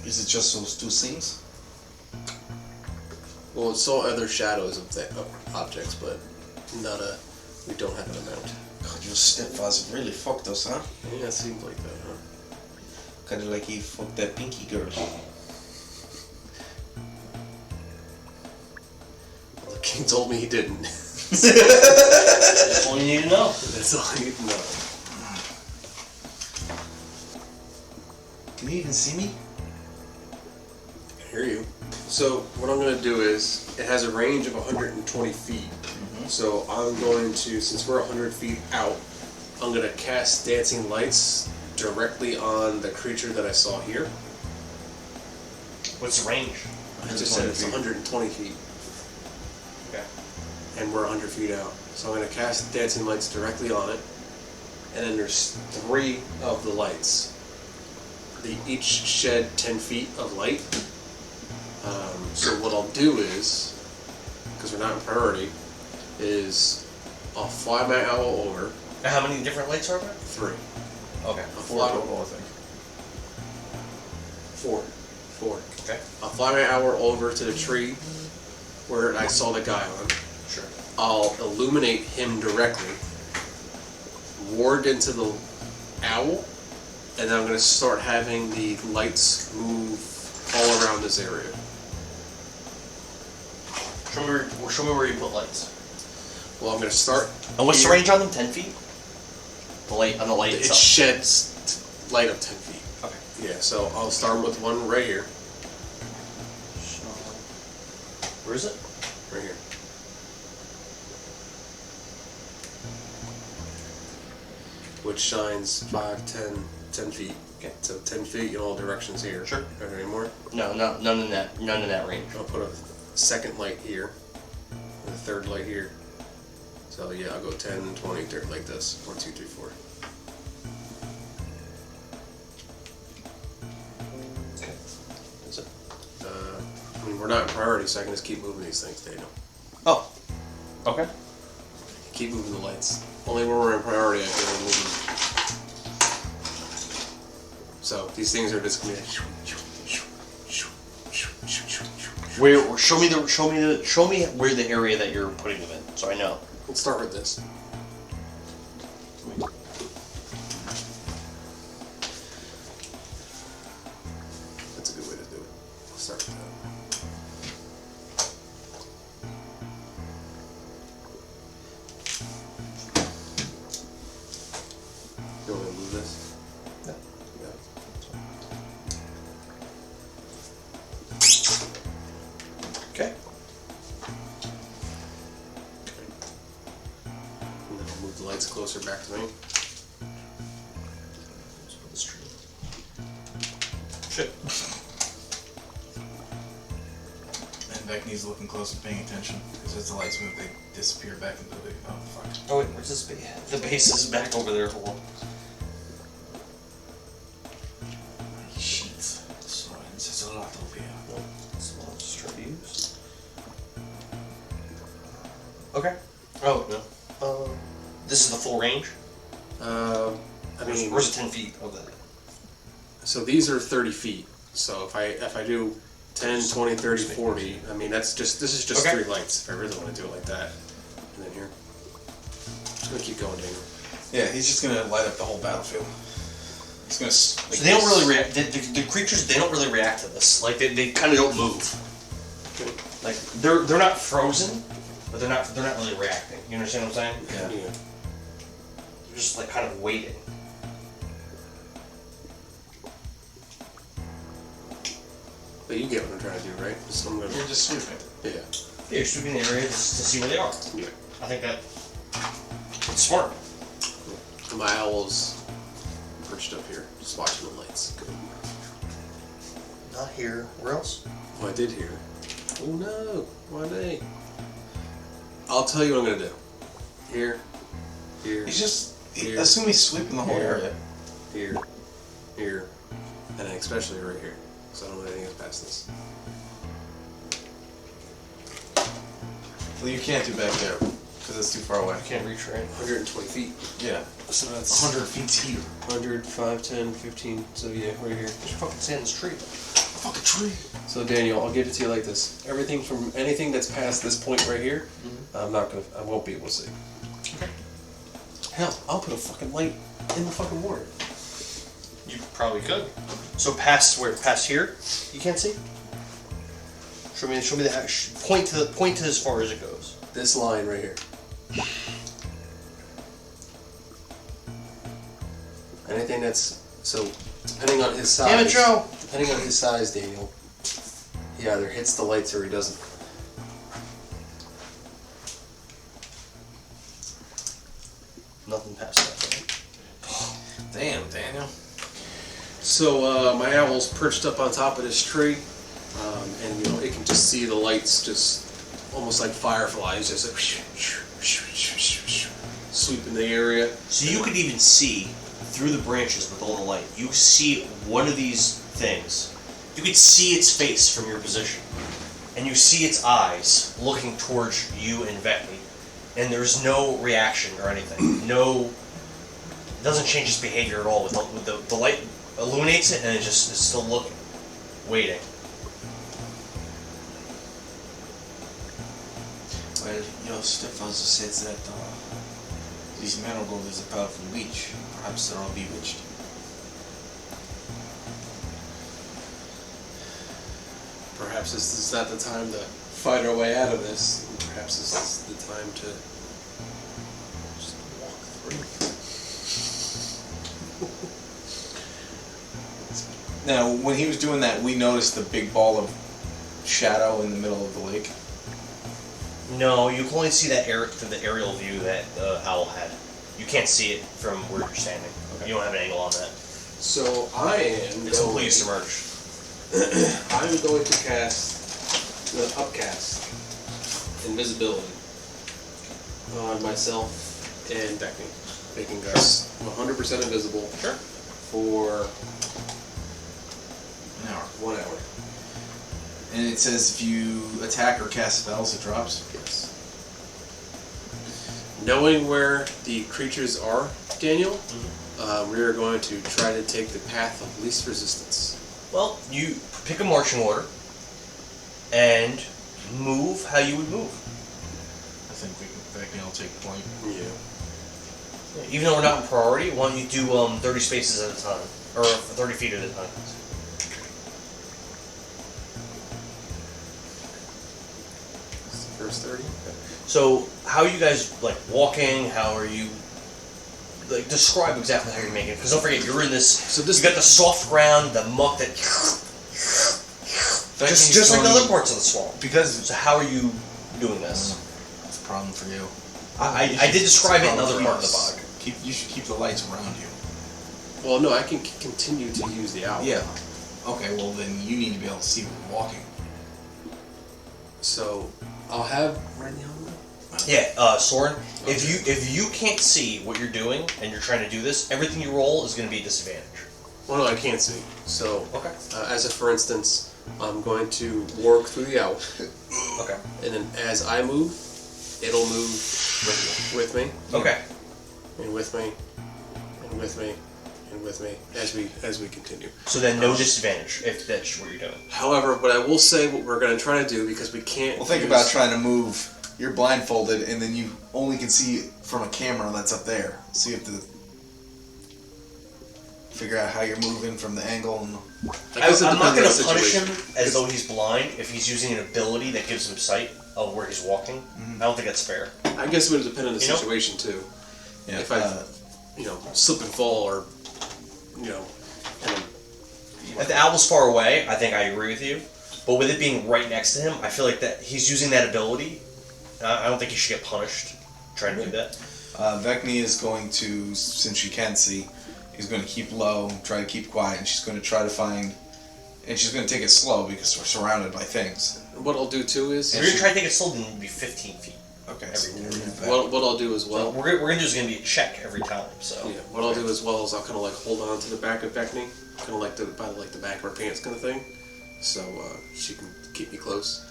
Is it just those two things? Well, it saw other shadows of objects, but we don't have an amount. God, your stepfather really fucked us, huh? Yeah, it seems like that, huh? Kinda like he fucked that pinky girl. Well, the king told me he didn't. That's all you need to know. That's all I need to know. Can you even see me? I can hear you. So what I'm going to do is, it has a range of 120 feet. So I'm going to, since we're 100 feet out, I'm going to cast dancing lights directly on the creature that I saw here. What's the range? I just said it's 120 feet. Okay. And we're 100 feet out. So I'm going to cast dancing lights directly on it. And then there's 3 of the lights. They each shed 10 feet of light. So what I'll do is, because we're not in priority, is I'll fly my owl over. Now, how many different lights are there? 3. Okay. I'll 4 fly total, I think. 4. Okay. I'll fly my owl over to the tree where I saw the guy on. Sure. I'll illuminate him directly, ward into the owl, and then I'm going to start having the lights move all around this area. Show me where you put lights. Well, I'm going to start. And what's the here. range on them? 10 feet? The light on the light It itself. sheds light of 10 feet. Okay. Yeah, so I'll start with one right here. Where is it? Right here. Which shines 5, 10 feet. Okay. So 10 feet in all directions here. Sure. Are there any more? No, none in that range. I'll put a second light here, and a third light here. So yeah, I'll go 10, 20, 30, like this. 1, 2, 3, 4. Okay. That's it. I mean, we're not in priority, so I can just keep moving these things, Daniel. Oh. Okay. Keep moving the lights. Only when we're in priority, I can move them. So these things are just gonna be. Where? Show me where the area that you're putting them in, so I know. Let's start with this. That's a good way to do it. Let's start with that. You want me to move this? Yeah. Yeah. Okay. And then I'll move the lights closer back to me. Shit. And Vekni's looking close and paying attention. Because as the lights move, they disappear back into the... Oh, fuck. Oh wait, where's this base? The base is back over there. Hold on. Shit. Sorin, there's a lot over here. Well, that's what I'll just try to use. Okay. Oh, no. This is the full range? I mean, where's 10 feet of that? so these are 30 feet. So if I do 10, 20, 30, 40, I mean this is just Okay. 3 lights. If I really want to do it like that, and then here, I'm just gonna keep going, Daniel. Yeah, he's just gonna light up the whole battlefield. He's gonna... So they don't really react. The creatures, they don't really react to this. Like they kind of don't move. Like they're not frozen, but they're not really reacting. You understand what I'm saying? Yeah. They're just like kind of waiting. But you get what I'm trying to do, right? Just, I'm gonna, You're just sweeping. yeah. Yeah, you're sweeping the area to see where they are. Yeah. I think that it's smart. My owl's perched up here, just watching the lights. Good. Not here. Where else? Oh, I did hear. Oh no! Why they? I'll tell you what I'm gonna do. Here, here, He's just... Here. Assume he's sweeping the whole Here. area. here, here, and then especially right here. So I don't know anything else past this. Well, you can't do back there, because it's too far away. I can't reach right. 120 feet. Yeah. So that's 100 feet here. 100, 5, 10, 15. So yeah, right here. Just fucking stand in this tree. Fucking tree. So Daniel, I'll give it to you like this. Everything from anything that's past this point right here, I won't be able to see. Okay. Hell, I'll put a fucking light in the fucking water. You probably could. So past where? Past here? You can't see. Show me the point to as far as it goes. This line right here. Anything that's so depending on his size. Damn it, Joe! Depending on his size, Daniel, he either hits the lights or he doesn't. Nothing past that. Damn, Daniel. So my owl's perched up on top of this tree, and it can just see the lights, just almost like fireflies, just like sweeping the area. So you could even see through the branches with all the light. You see one of these things. You could see its face from your position, and you see its eyes looking towards you and Vekni, and there's no reaction or anything. No, it doesn't change its behavior at all. With the light illuminates it, and it just is still looking, waiting. Well, your stepfather says that this marigold is a powerful witch. Perhaps they're all bewitched. Perhaps this is not the time to fight our way out of this. Perhaps this is the time to just walk through. Now, when he was doing that, we noticed the big ball of shadow in the middle of the lake. No, you can only see that through the aerial view that the owl had. You can't see it from where you're standing. Okay. You don't have an angle on that. So I am. It's completely submerged. I'm going to cast the upcast invisibility on myself and Vekni, making us 100% invisible. Sure. For An hour. 1 hour. And it says if you attack or cast spells, it drops. Yes. Knowing where the creatures are, Daniel, we are going to try to take the path of least resistance. Well, you pick a marching order and move how you would move. I think Vekni will take point. Yeah. Even though we're not in priority, why don't you do 30 spaces at a time, or 30 feet at a time? It's the first 30. So, how are you guys like walking? How are you? Like, describe exactly how you're making it. Because don't forget, you're in this. So this- you got the soft ground, the muck that. Just like the other parts of the swamp. Because So how are you doing this? that's a problem for you. I did describe it in other part of the bog. You should keep the lights around you. Well, no, I can continue to use the owl. Yeah. Okay, well then you need to be able to see when you're walking. So I'll have Randy on. Yeah, Sorin, if you can't see what you're doing and you're trying to do this, everything you roll is going to be a disadvantage. Well, no, I can't see. So, Okay. As a for instance, I'm going to work through the owl, Okay. and then as I move, it'll move with me, Okay. and with me, and with me, and with me as we continue. So then no disadvantage if that's what you're doing. However, what I will say, what we're going to try to do, because we can't. Well, think about trying to move. You're blindfolded, and then you only can see from a camera that's up there. So you have to figure out how you're moving from the angle. And I'm not going to punish him as though he's blind if he's using an ability that gives him sight of where he's walking. I don't think that's fair. I guess it would depend on the You know? situation too. yeah, If I, slip and fall, or and then If the owl's far away, I think I agree with you. But with it being right next to him, I feel like that he's using that ability. I don't think he should get punished trying to do that. Vekni is going to, since she can see, he's going to keep low, try to keep quiet, and she's going to try to find, and she's going to take it slow because we're surrounded by things. what I'll do too is If you're going to try to take it slow, then it'll be 15 feet. Okay. what I'll do as well. What we're going to do is going to be a check every time. So Yeah, what I'll do as well is I'll kind of like hold on to the back of Vekni, kind of like by like the back of her pants kind of thing, so she can keep me close.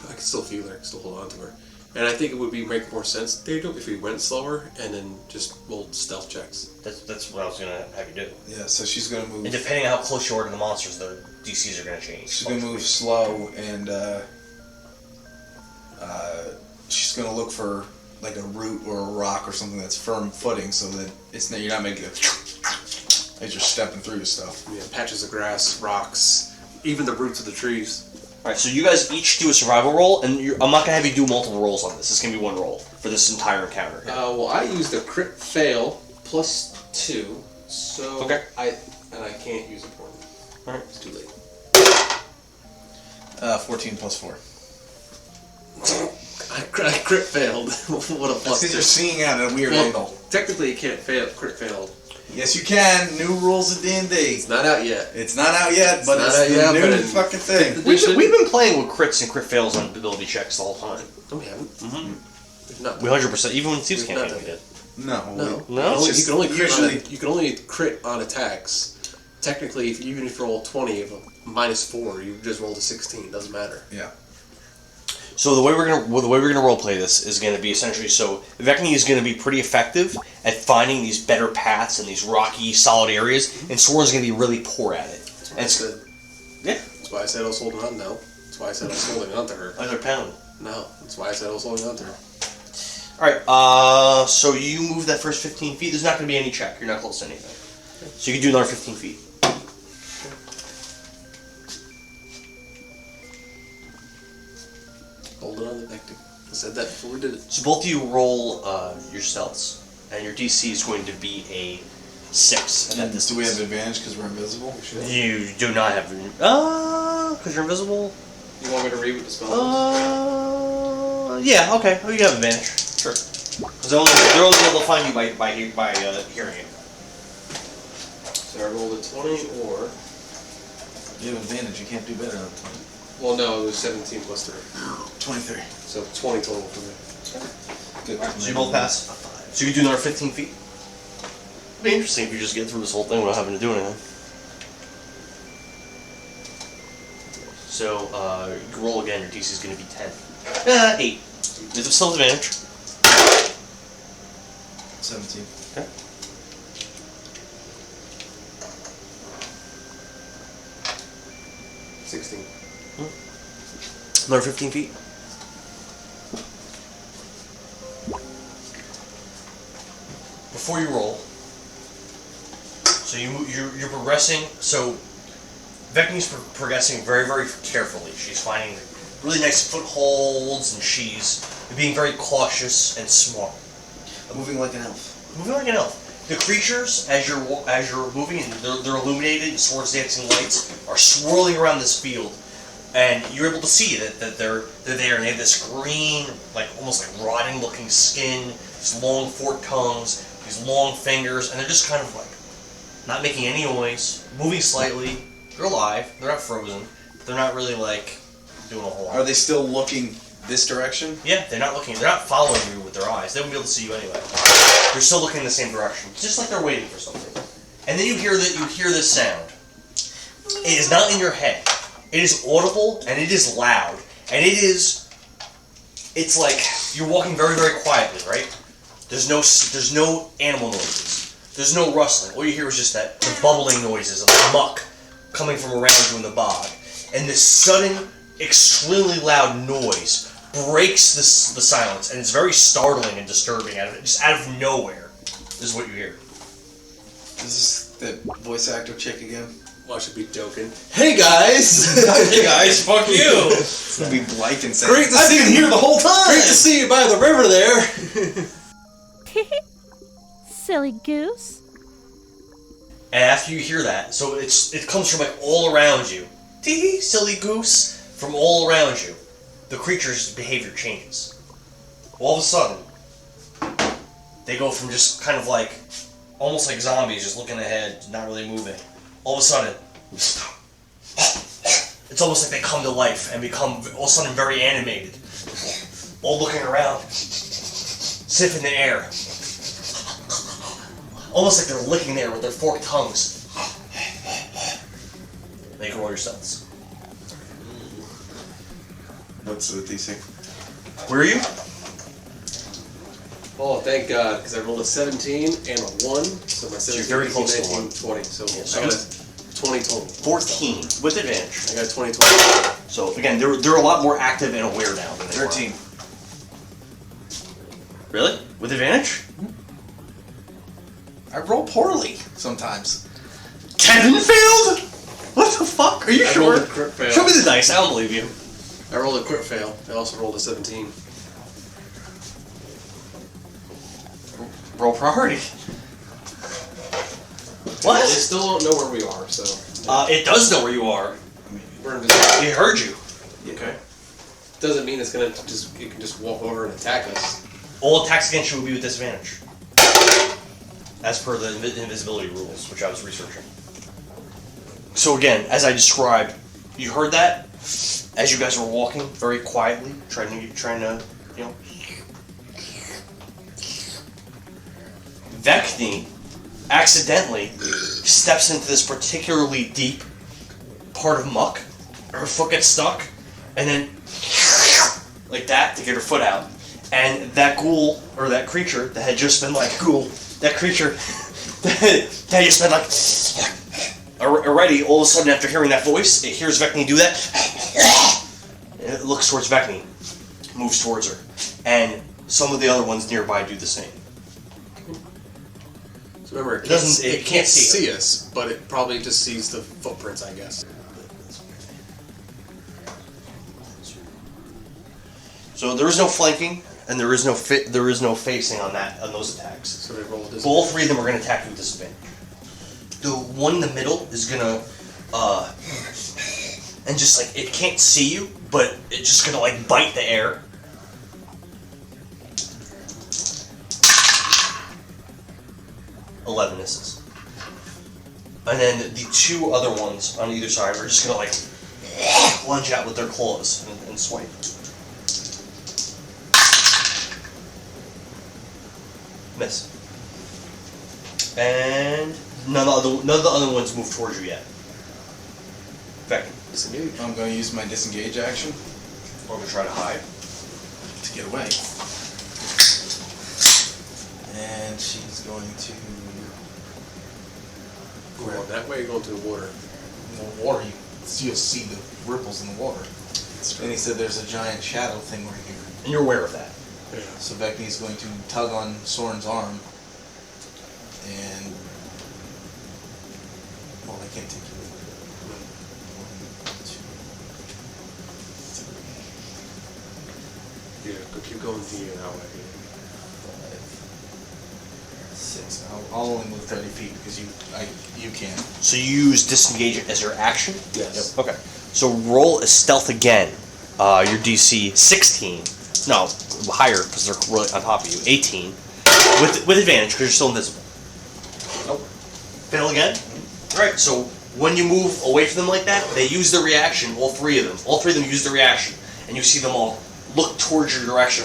I can still feel her, I can still hold on to her, and I think it would make more sense, Daniel, if we went slower and then just rolled stealth checks. that's what I was going to have you do. Yeah, so she's going to move. And depending on how close you are to the monsters, the DCs are going to change. She's going to move slow, and she's going to look for like a root or a rock or something that's firm footing, so that you're not making it as you're stepping through stuff. Yeah, patches of grass, rocks, even the roots of the trees. Alright, so you guys each do a survival roll, and I'm not going to have you do multiple rolls on this. It's going to be one roll for this entire encounter. Well, I used a crit fail +2, so Okay. I can't use it for me. Alright. It's too late. 14 plus 4. I crit failed. What a That's plus because you're 2. seeing out at a weird Well, angle. technically, you can't fail. Crit failed. Yes, you can. New rules of D&D. It's not out yet. It's not out yet, but not it's out the yet, new but fucking thing. We've been playing with crits and crit fails on ability checks the whole time. No, we haven't. Mm-hmm. We've not. We 100%, even when Steve's We've not campaign we done did. No. No. No? You can only crit usually- you can only crit on attacks. Technically, even if you roll 20 of a -4, you just rolled a 16. It doesn't matter. Yeah. So the way we're gonna roleplay this is gonna be essentially Vekni is gonna be pretty effective at finding these better paths in these rocky, solid areas, and Sorin's gonna be really poor at it. And it's That's yeah, That's why I said I was holding on. No. That's why I said I was holding on to her. another pound. No. That's why I said I was holding on to her. All right. So you move that first 15 feet. There's not gonna be any check. You're not close to anything. So you can do another 15 feet. Hold it on the Vector. I said that before we did it. So both of you roll your stealths, and your DC is going to be a 6. At that Do distance. we have advantage because we're invisible? We should. You do not have because you're invisible. You want me to read what the spell is? Yeah, okay. Oh, you have advantage. Sure. Because they're only able to find you by hearing it. So I rolled a 20 or... You have advantage. You can't do better than 20. Well, no, it was 17 plus 3. 23. So 20 total for me. Good. So you both pass. So you can do another 15 feet. It'd be interesting if you just get through this whole thing without having to do anything. So you can roll again. Your DC is going to be 10. 8. There's still advantage. 17. Okay. Another 15 feet. Before you roll, so you're progressing. So Vekni's progressing very, very carefully. She's finding really nice footholds, and she's being very cautious and smart. Moving like an elf. Moving like an elf. The creatures, as you're moving, and they're illuminated, swords dancing lights are swirling around this field, and you're able to see that they're there, and they have this green, like almost like rotting looking skin, these long forked tongues, these long fingers, and they're just kind of like not making any noise, moving slightly. They're alive. They're not frozen. They're not really like doing a whole lot. Are they still looking this direction? Yeah, they're not looking. They're not following you with their eyes. They won't be able to see you anyway. They're still looking in the same direction, just like they're waiting for something. And then you hear this sound. It is not in your head. It is audible and it is loud. And it's like you're walking very, very quietly, right? There's no animal noises. There's no rustling. All you hear is just the bubbling noises of muck coming from around you in the bog. And this sudden, extremely loud noise breaks the silence, and it's very startling and disturbing. Just out of nowhere is what you hear. Is this the voice actor chick again? Well, it should be Dokin. Hey guys! Hey guys, fuck you! It's gonna be Blythe and say, Great to see you here the whole time! Great to see you by the river there! Silly goose. And after you hear that, so it comes from like all around you. Tee silly goose! From all around you, the creature's behavior changes. All of a sudden, they go from just kind of like, almost like zombies, just looking ahead, not really moving. All of a sudden, it's almost like they come to life and become all of a sudden very animated. All looking around, sniffing the air. Almost like they're licking the air with their forked tongues. Make roll your stealths. What's the DC? Where are you? Oh, thank God, because I rolled a 17 and a 1, so my 17, you're very close to 19, 20, so I got a 20 total. 14, with advantage. I got a 20 total. So again, they're a lot more active and aware now than they 13. were. Really? With advantage? I roll poorly sometimes. Kevin failed? What the fuck? Are you I sure? rolled a crit fail. Show me the dice, I don't believe you. I rolled a crit fail. I also rolled a 17. Roll priority. They What? still don't know where we are, so It does know where you are. we're invisible. It heard you. Okay. Doesn't mean it can just walk over and attack us. All attacks against you will be with disadvantage. As per the invisibility rules, which I was researching. So again, as I described, you heard that as you guys were walking very quietly, trying to, you know. Vekni accidentally steps into this particularly deep part of muck. Her foot gets stuck, and then like that to get her foot out. And that ghoul, or that creature that had just been like ghoul, that creature that had just been like already, all of a sudden after hearing that voice, it hears Vekni do that. And it looks towards Vekni, moves towards her, and some of the other ones nearby do the same. So remember, It can't see us, but it probably just sees the footprints, I guess. So there is no flanking, and there is no facing on those attacks. So they roll this. All three of them are going to attack you with disadvantage. The one in the middle is going to, and just like, it can't see you, but it's just going to like bite the air. $11 misses. And then the two other ones on either side are just going to like lunge out with their claws and swipe. Miss. And none of the other ones move towards you yet. Vekni. Disengage. I'm going to use my disengage action Or we try to hide. to get away. And she's going to Going that way, going to the water. in the water. You'll see the ripples in the water. And he said there's a giant shadow thing right here. And you're aware of that. Yeah. So Vekni's going to tug on Sorin's arm, and well, I can't take you. 1, 2, 3, Yeah, but keep going to you that way. 5, 6. I'll only move 30 feet because you can't. So you use disengage as your action? Yes. Okay. So roll a stealth again. Your DC 16. No, higher because they're really on top of you. 18. With advantage because you're still invisible. Nope. Fail again? Alright, so When you move away from them like that, they use the reaction, all three of them use the reaction, and you see them all look towards your direction.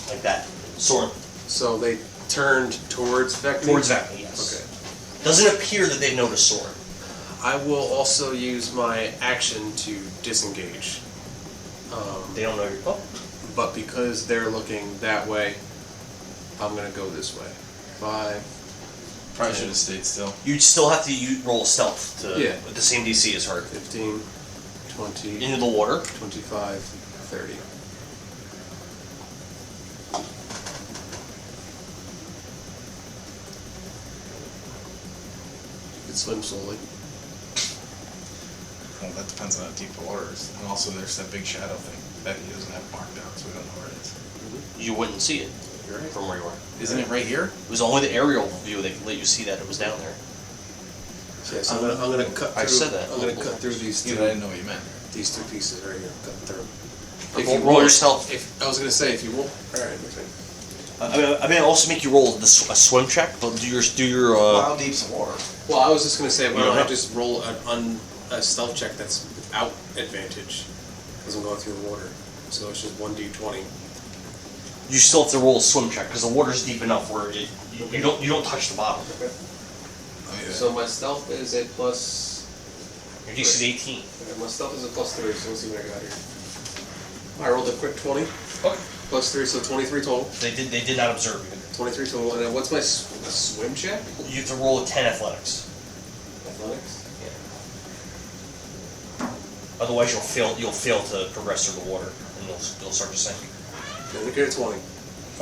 Like that. Sorin. So they turned towards Vekni? Towards Vekni, yes. Okay. Doesn't appear that they've noticed Sorin. I will also use my action to disengage. They don't know you're... Oh. But because they're looking that way, I'm going to go this way. 5. Probably should have stayed still. You'd still have to roll stealth to with the same DC as her. 15, 20, Into the water. 25, 30. You can swim slowly. Well, that depends on how deep the water is. And also there's that big shadow thing that he doesn't have marked out, so we don't know where it is. You wouldn't see it You're right. from where you are. Isn't it right here? It was only the aerial view that let you see that it was down there. Yeah, so I'm gonna cut through. I said that. I'm gonna cut through these Yeah, two. but I didn't know what you meant. These two pieces right here. Cut through. Roll yourself. If I was gonna say, if you roll. All right. Okay. I mean, also make you roll a swim check, but do your How deep's the water? Well, I was just gonna say, why don't I Yeah. just roll a stealth check that's without advantage, because I'm going through the water. So it's just 1d20. You still have to roll a swim check because the water's deep enough where you don't touch the bottom. Oh, yeah. So my stealth is a plus. Your DC is 18. My stealth is a plus 3. So let's see what I got here. I rolled a quick 20. Okay. Plus 3, so 23 total. They did not observe you. 23 total. And then what's my swim check? You have to roll a 10 athletics. Athletics. Otherwise, you'll fail to progress through the water, and you'll start to sink. Then we get a 20.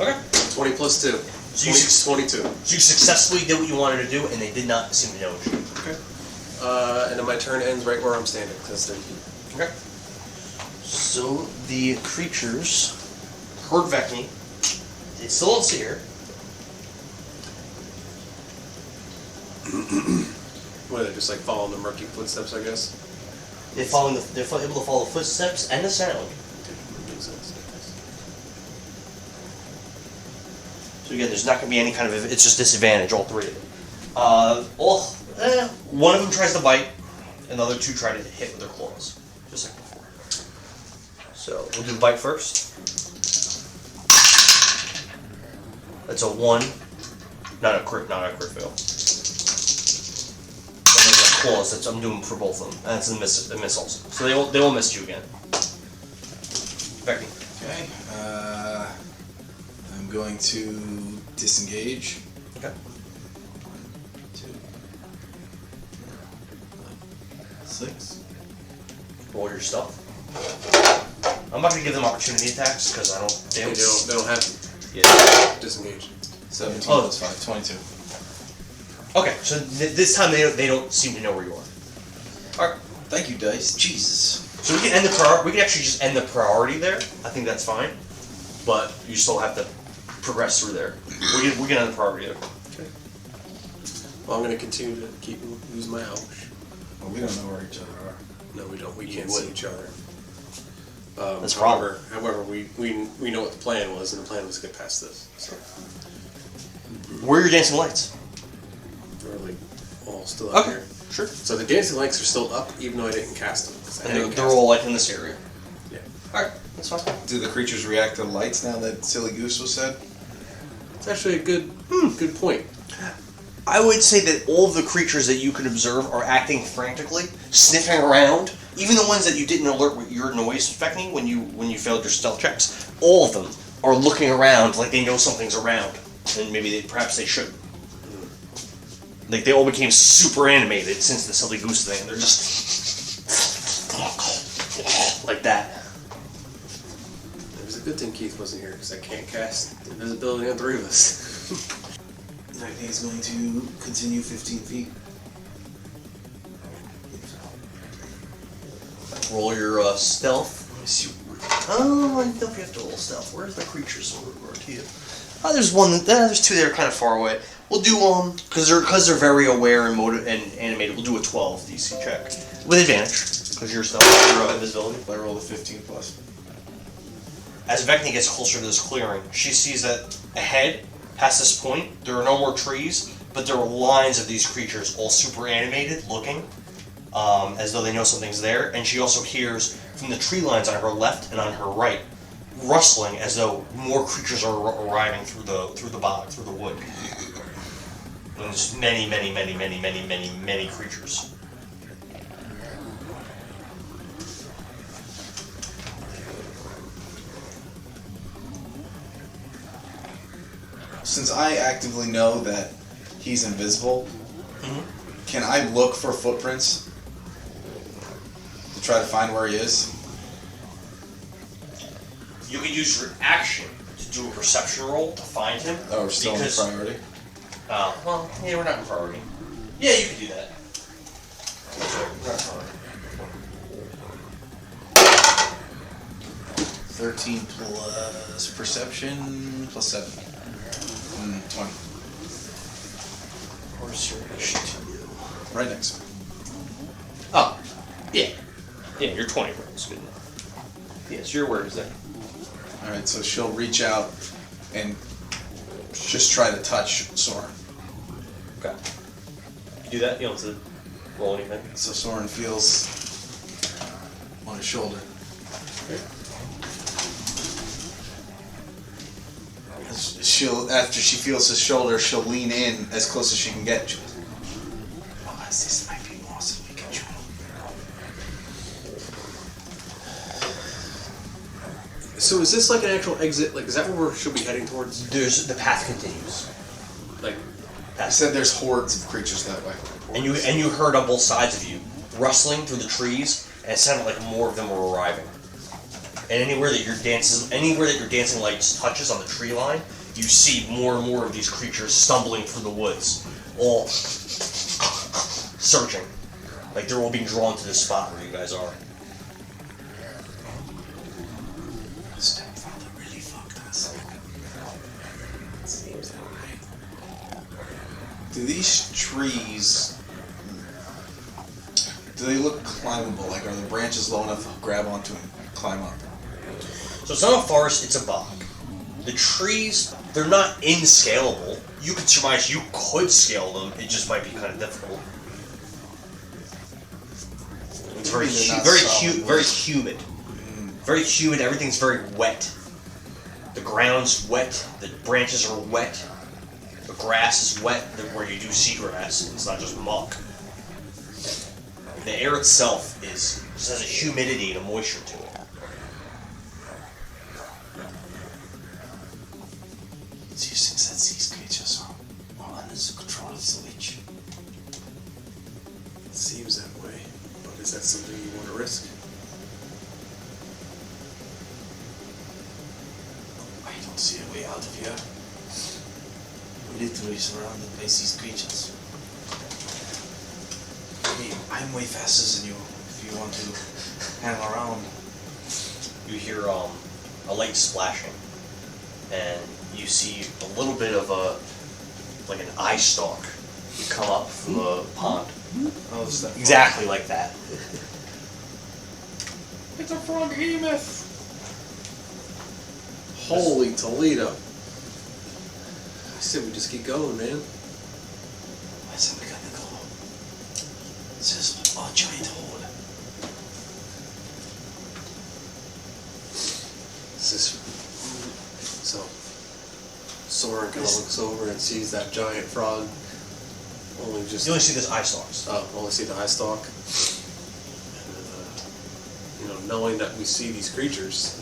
Okay. 20 plus 2. So you 22. So you successfully did what you wanted to do, and they did not seem to notice you. Okay. And then my turn ends right where I'm standing, because then Okay. So the creatures heard Vekni. They still don't see her. what are they, just like following the murky footsteps, I guess? They're able to follow the footsteps and the sound. Makes sense. So again, there's not going to be any kind of, it's just disadvantage, all three of them. One of them tries to bite, and the other two try to hit with their claws, just like before. So we'll do the bite first. That's a 1, not a crit fail. But then the claws, I'm doing for both of them, and it's a miss also. So they will miss you again. Vekni. Okay. I'm going to disengage. Okay. 2, 6. Roll your stuff. I'm not gonna give them opportunity attacks because I don't. They don't have to Yeah. disengage. 17 Oh. plus 5, 22. Okay, so this time they don't seem to know where you are. All right. Thank you, dice. Jesus. So we can end we can actually just end the priority there. I think that's fine. But you still have to progress through there. We can end the priority there. Okay. Well, I'm going to continue to use my ouch. Well, we don't know where each other are. No, we don't. We You can't see wouldn't. each other. That's However, we know what the plan was, and the plan was to get past this. So Where are your dancing lights? we're like all still up Okay, here. sure. So the dancing lights are still up, even though I didn't cast them. 'cause I And didn't they're cast all like in this area. them. Yeah. All right, that's fine. Do the creatures react to the lights now that Silly Goose was said? It's actually a good point. I would say that all of the creatures that you can observe are acting frantically, sniffing around. Even the ones that you didn't alert with your noise Vekni when you failed your stealth checks, all of them are looking around like they know something's around, and maybe perhaps they shouldn't. Like they all became super animated since the Silly Goose thing. They're just like that. It was a good thing Keith wasn't here, because I can't cast invisibility on 3 of us. Vekni is going to continue 15 feet. Roll your stealth. Let me see. Oh, I don't know if you have to roll stealth. Where's the creatures over to you? There's one. There's 2 that are kind of far away. We'll do because they're very aware and animated. We'll do a 12 DC check with advantage because your stealth, your invisibility. I rolled a 15 plus. As Vekni gets closer to this clearing, she sees that ahead, past this point, there are no more trees, but but there are lines of these creatures, all super animated, looking as though they know something's there. And she also hears from the tree lines on her left and on her right, rustling as though more creatures are arriving through the bog, through the wood. And there's many creatures. Since I actively know that he's invisible, can I look for footprints to try to find where he is? You could use your action to do a perception roll to find him. Oh, we're still in priority? Well, yeah, we're not in priority. Yeah, you could do that. We're not in priority. 13 plus perception plus 7. 20. Where's your initiative? Right next. Oh, yeah. Yeah, you're 20 rolls. Good enough. Yes, you're aware of that. Alright, so she'll reach out and just try to touch Sorin. Okay. You do that? You don't have to roll anything. So Sorin feels on his shoulder. After she feels his shoulder, she'll lean in as close as she can get. She goes, "Oh, this might be more so we can control." So is this like an actual exit? Like, is that where we should be heading towards? The path continues. Like, I said there's hordes of creatures that way. And you heard on both sides of you rustling through the trees, and it sounded like more of them were arriving. And anywhere that your dancing light touches on the tree line, you see more and more of these creatures stumbling through the woods, all searching. Like they're all being drawn to this spot where you guys are. Stepfather really fucked us. seems that way. Do these trees, do they look climbable? Like, are the branches low enough to grab onto and climb up? So it's not a forest, it's a bog. The trees, they're not inscalable. You could surmise you could scale them, it just might be kind of difficult. It's very humid. Very humid, everything's very wet. The ground's wet, the branches are wet, the grass is wet, where you do see grass, it's not just muck. The air itself just has a humidity and a moisture to it. So you think that these creatures are under the control of the witch? It seems that way. But is that something you want to risk? I don't see a way out of here. We're literally surrounded by these creatures. I mean, I'm way faster than you if you want to hang around. You hear a light splashing, and you see a little bit of like an eye stalk come up from the pond. Oh, is that Exactly like that. It's a frog behemoth! Holy Toledo. I said we just keep going, man. I said we gotta go. This is a giant hole. This is... So, Sorin kind of looks over and sees that giant frog. You only see this eye stalks. Only see the eye stalk. And, knowing that we see these creatures,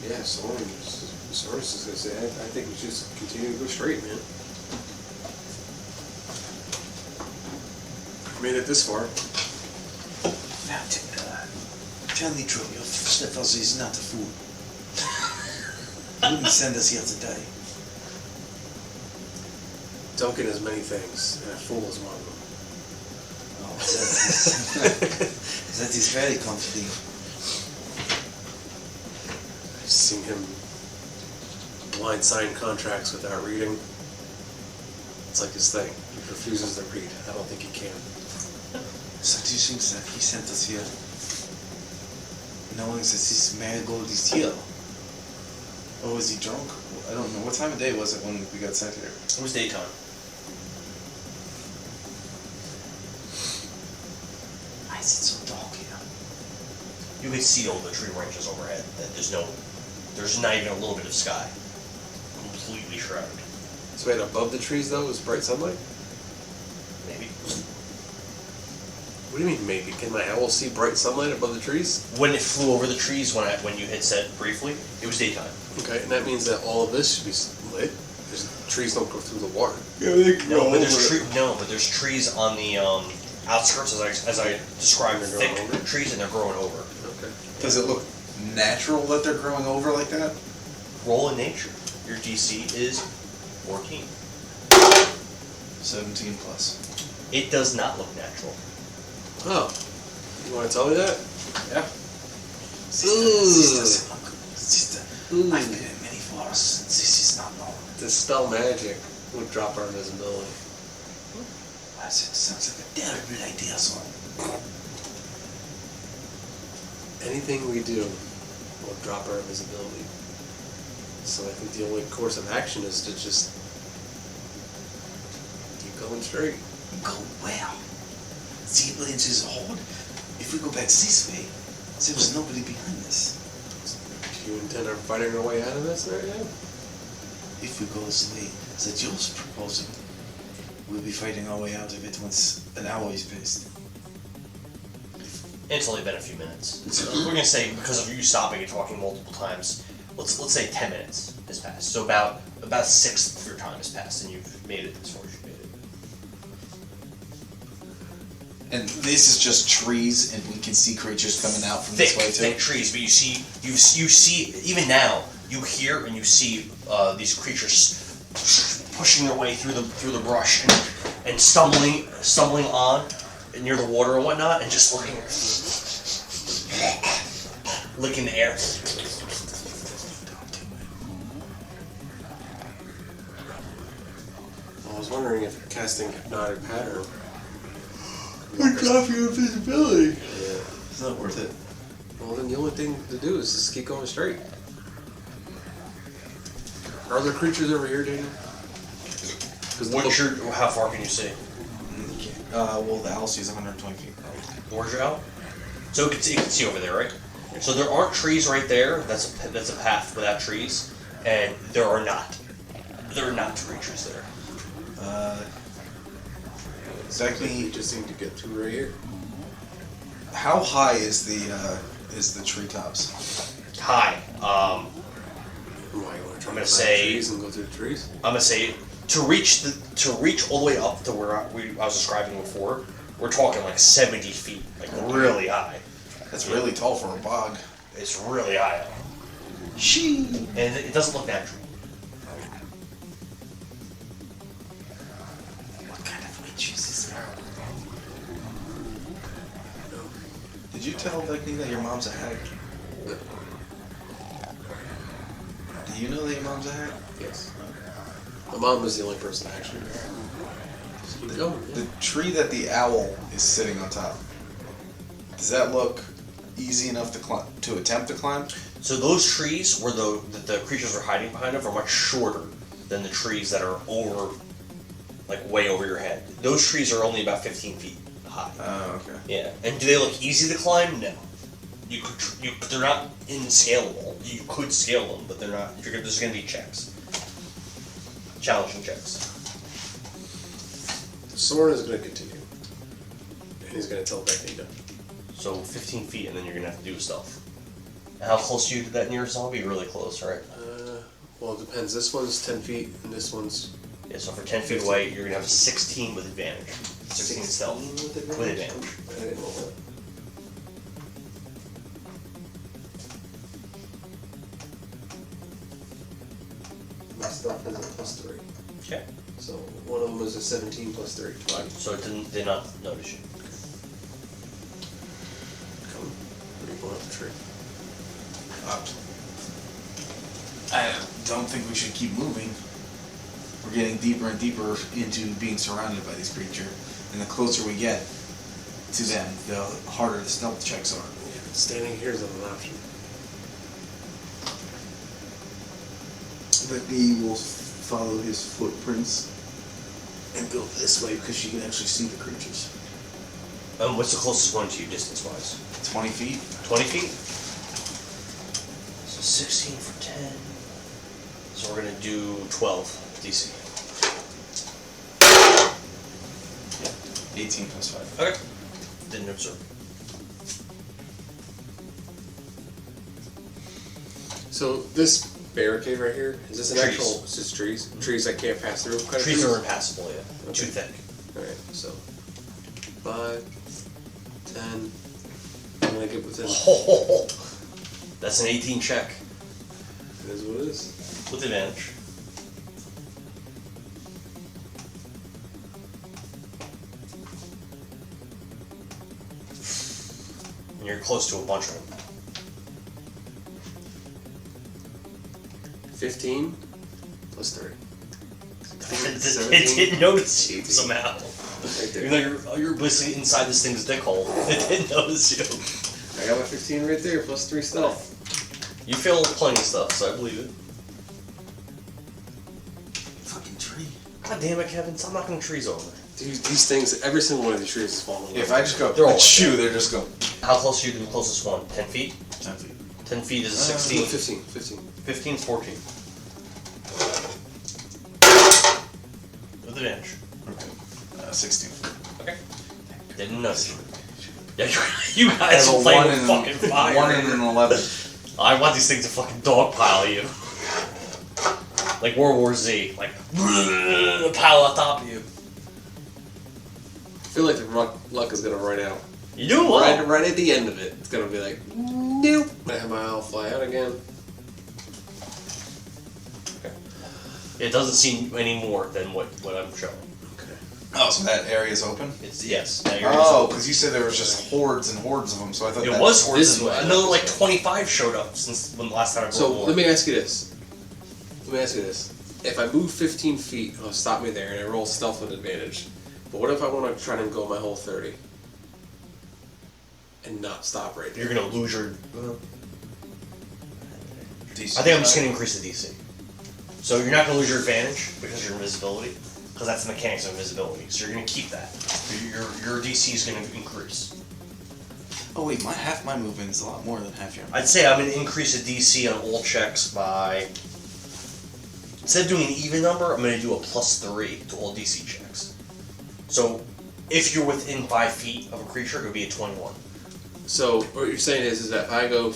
yeah, Sorin is going to say, I think we should just continue to go straight, man. We made it this far. Now, tell me true, your stepfather is not a fool. He wouldn't send us here to die. Dokin is many things, and a fool is one of them. Oh, that is very comforting. I've seen him blind sign contracts without reading. It's like his thing. He refuses to read. I don't think he can. So do you think that he sent us here knowing that this marigold is here? Or was he drunk? I don't know. What time of day was it when we got sent here? It was daytime. Why is it so dark here? You can see all the tree branches overhead. There's not even a little bit of sky. Completely shrouded. So wait, above the trees though is bright sunlight? Maybe. What do you mean maybe? Can my owl see bright sunlight above the trees? When it flew over the trees, when you had said briefly, it was daytime. Okay, and that means that all of this should be lit. Because trees don't go through the water. Yeah, they can No, but there's trees on the outskirts, as I described, They're thick growing over? trees, and they're growing over. Okay. Does it look natural that they're growing over like that? Roll in nature. Your DC is 14. 17 plus. It does not look natural. Oh. You want to tell me that? Yeah. Sister, I've been in many forests. This is not normal. Dispel magic would drop our invisibility. That sounds like a terrible idea, son. Anything we do will drop our invisibility. So I think the only course of action is to just keep going straight. Go where? The Blades is hard. If we go back this way, there was nobody behind us. Do you intend on fighting our way out of this right now? If we go this way that you're proposing, we'll be fighting our way out of it once an hour is passed. It's only been a few minutes. So we're gonna say, because of you stopping and talking multiple times, let's say 10 minutes has passed. So about a sixth of your time has passed, and you've made it as far as you've made it. And this is just trees, and we can see creatures coming out from this way too. Thick trees, but you see even now you hear and you see these creatures pushing their way through the brush and stumbling on near the water and whatnot, and just licking the air. I was wondering if casting Hypnotic Pattern We're dropping your invisibility. Yeah. It's not worth it. Well, then the only thing to do is just keep going straight. Are there creatures over here, Daniel? How far can you see? Well, the owl sees 120 feet. Where's your owl? So you can see over there, right? So there aren't trees right there. That's a path without trees, and there are not creatures there. Exactly. We just need to get through right here. How high is the treetops? High. Why you want to try I'm gonna to say- trees and go through the trees? I'm gonna say to reach all the way up to where I was describing before. We're talking like 70 feet, like really high. That's really tall for a bog. It's really high up, and it doesn't look natural. What kind of witch is this girl? Did you tell Vekni that your mom's a hag? Do you know that your mom's a hag? Yes. My mom was the only person that actually. Just keep going. The tree that the owl is sitting on top, does that look easy enough to attempt to climb? So those trees where the creatures are hiding behind them are much shorter than the trees that are over, like way over your head. Those trees are only about 15 feet high. Oh, okay. Yeah. And do they look easy to climb? No. They're not inscalable. You could scale them, but they're not. There's going to be checks. Challenging checks. Sorin is going to continue. And he's going to tell Vekni to. So 15 feet, and then you're going to have to do stealth. And how close are you to that nearest zombie? Really close, right? Well, it depends. This one's 10 feet, and this one's... Yeah, so for 10 feet 15. away, you're going to have 16 with advantage. 16 stealth. with With advantage. I didn't know that. My stealth is a +3. Okay. So one of them is a 17 plus 3. 5. So it did not notice you. Come. Where are you going up the tree? I don't think we should keep moving. We're getting deeper and deeper into being surrounded by this creature, and the closer we get to them, the harder the stealth checks are. Standing here is an option. Vekni will follow his footprints and go this way because she can actually see the creatures. What's the closest one to you, distance-wise? 20 feet. 20 feet? So 16 for 10. So we're going to do 12 DC. 18 plus 5. Okay. Didn't observe. So this barricade right here, is this an Trees. actual? It's just trees. Trees I can't pass through. Kind of Trees are impassable, yeah. Okay. Too thick. All right. So 5, 10. I'm gonna get within. Oh, that's an 18 check. It is what it is. With advantage. And you're close to a bunch of them. 15 plus 3. It didn't notice you 18. somehow. Right there. Even though you're basically inside this thing's dick hole, it didn't notice you. I got my 15 right there, plus 3 stuff. You failed plenty of stuff, so I believe it. Fucking tree. God damn it, Kevin, stop knocking trees over. Dude, these things, every single one of these trees is falling. If I just go, They're all shoo, they just go. How close are you to the closest one? 10 feet? 10 feet. 10 feet is a 16, 16. 15. 15 is 14. With advantage. Okay. 16 feet. Okay. Didn't notice you. Yeah, you guys I have are a playing 1 with and fucking fire. 1 and an 11. I want these things to fucking dogpile you. Like World War Z. Like, pile on top of you. I feel like the luck is gonna run out. You're doing well. Right at the end of it, it's gonna be like, nope. I have my owl fly out again. It doesn't seem any more than what I'm showing. Okay. Oh, so that area's open? It's yes. Now you're Oh, because you said there was just hordes and hordes of them, so I thought it that was This hordes. way. Another like 25 showed up since when the last time I brought So more. let me ask you this. If I move 15 feet, it'll stop me there, and I roll stealth with advantage. But what if I want to try and go my whole 30 and not stop right there? You're gonna lose your. DC I think I'm just gonna increase the DC. So you're not gonna lose your advantage because of your invisibility, because that's the mechanics of invisibility. So you're gonna keep that. So your DC is gonna increase. Oh wait, half my movement is a lot more than half your. I'd say I'm gonna increase the DC on all checks by. Instead of doing an even number, I'm gonna do a +3 to all DC checks. So if you're within 5 feet of a creature, it would be a 21. So what you're saying is that if I go,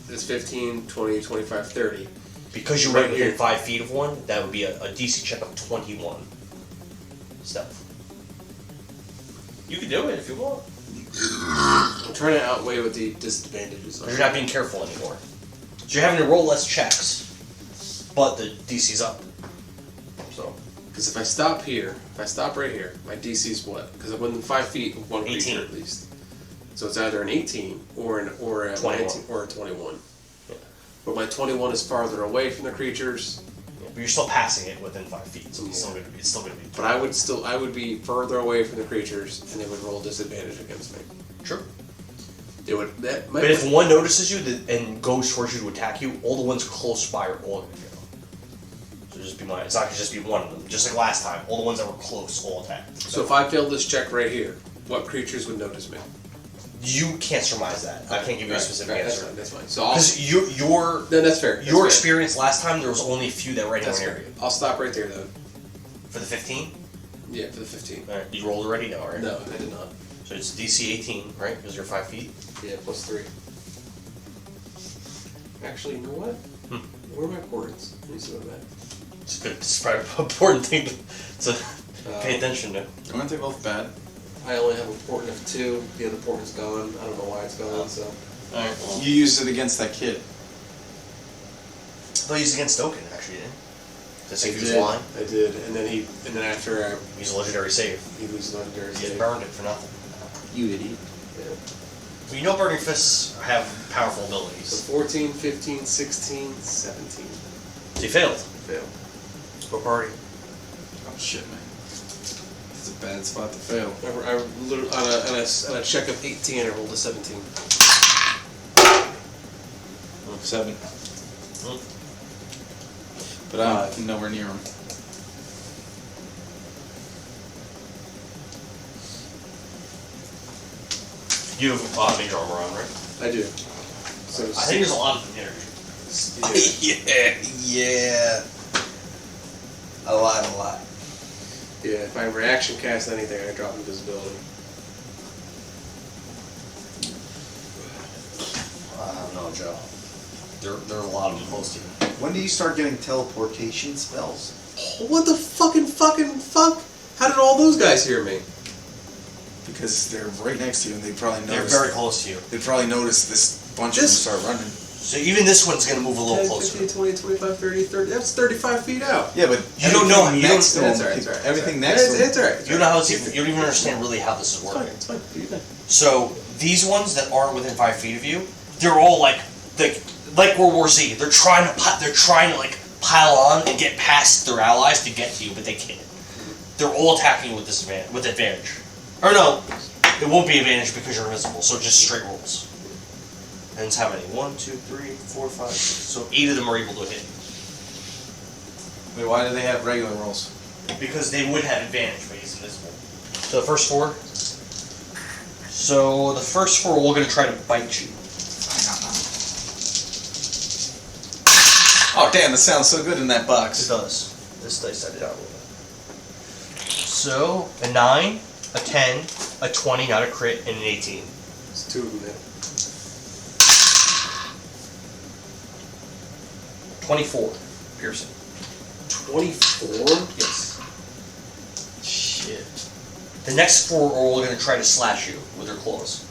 it's 15, 20, 25, 30. Because you're Right right within here. 5 feet of one, that would be a DC check of 21. Stealth. You can do it if you want. I'm trying to outweigh what the disadvantages are. Because you're not being careful anymore. So you're having to roll less checks, but the DC's up. So Because if I stop here, if I stop right here, my DC's what? Because I'm within 5 feet of one creature 18. at least. So it's either an 18 or a 21. 19 or a 21. Yeah. But my 21 is farther away from the creatures. yeah, but you're still passing it within 5 feet, so it's still gonna be. But I would be further away from the creatures, and they would roll disadvantage against me. True. They would. That might But if one notices you and goes towards you to attack you, all the ones close by are all gonna go. So just be mine. It's not gonna just be one of them. Just like last time, all the ones that were close all attacked. So if I failed this check right here, what creatures would notice me? You can't surmise that. I can't give you a specific Right, answer. That's fine. So I'll. Because your No, that's fair. That's your fair. experience last time, there was only a few that were That's anywhere fair. near you. I'll stop right there though. For the 15? Yeah, for the 15. Alright, you rolled already? No, right? No, I did not. So it's DC 18, right? Because you're 5 feet. Yeah, +3. Actually, you know what? Where are my portents? Let me see what I'm at. It's good. It's probably an important thing to pay attention to. Aren't they both bad? I only have a portent of 2. The other portent's gone. I don't know why it's gone. So Alright. You used it against that kid. They'll use against Dokin, actually, didn't he? To see if he was lying. I did, and then after Use a legendary save. he loses legendary. You save. burned it for nothing. You idiot. Yeah. Well, you know Burning Fists have powerful So abilities. 14, 15, 16, 17. So you failed. Fail. Go party. Oh shit, man. It's a bad spot to fail. I literally on a check of 18, I rolled a 17. 7. But I'm nowhere near him. You have mage armor on, right? I do. So I think there's a lot of energy. Yeah. A lot. Yeah, if I reaction cast anything, I drop invisibility. I don't know, Joe. There are a lot of them close to you. When do you start getting teleportation spells? What the fucking fuck? How did all those guys hear me? Because they're right next to you, and they probably They're noticed. very close to you. They probably noticed this bunch of them start running. So even this one's going to move a little 10, closer. 15, 20, 25, 30, 30. That's 35 feet out. Yeah, but You don't know- everything you next don't- to That's them. alright, it's alright. Everything next to them. It's alright. You don't know how it's even, you don't even understand really how this is It's fine, working. it's fine. Do your thing. So these ones that aren't within 5 feet of you, they're all like World War Z. They're trying to like pile on and get past their allies to get to you, but they can't. They're all attacking you with advantage. Or no, it won't be advantage because you're invisible. So just straight rolls. And it's how many? 1, 2, 3, 4, 5, 6. So 8 of them are able to hit. Wait, why do they have regular rolls? Because they would have advantage, but he's invisible. So the first 4. So the first 4 are all going to try to bite you. Oh damn! It sounds so good in that It box. does. This dice I did not roll. So a 9, a 10, a 20, not a crit, and an 18. It's 2 of them there. 24 piercing. 24? Yes. Shit. The next 4 are all going to try to slash you with their claws.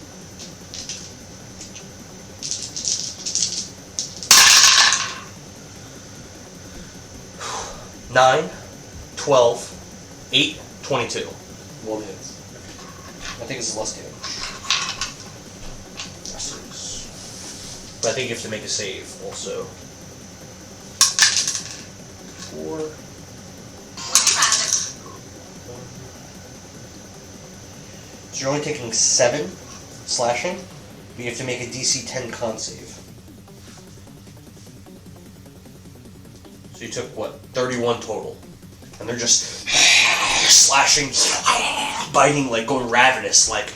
Nine, 12, 8, 22. 1 hits. I think it's less damage. But I think you have to make a save also. 4. So you're only taking 7 slashing, but you have to make a DC 10 con save. So you took, what, 31 total. And they're just slashing, biting, like going ravenous, like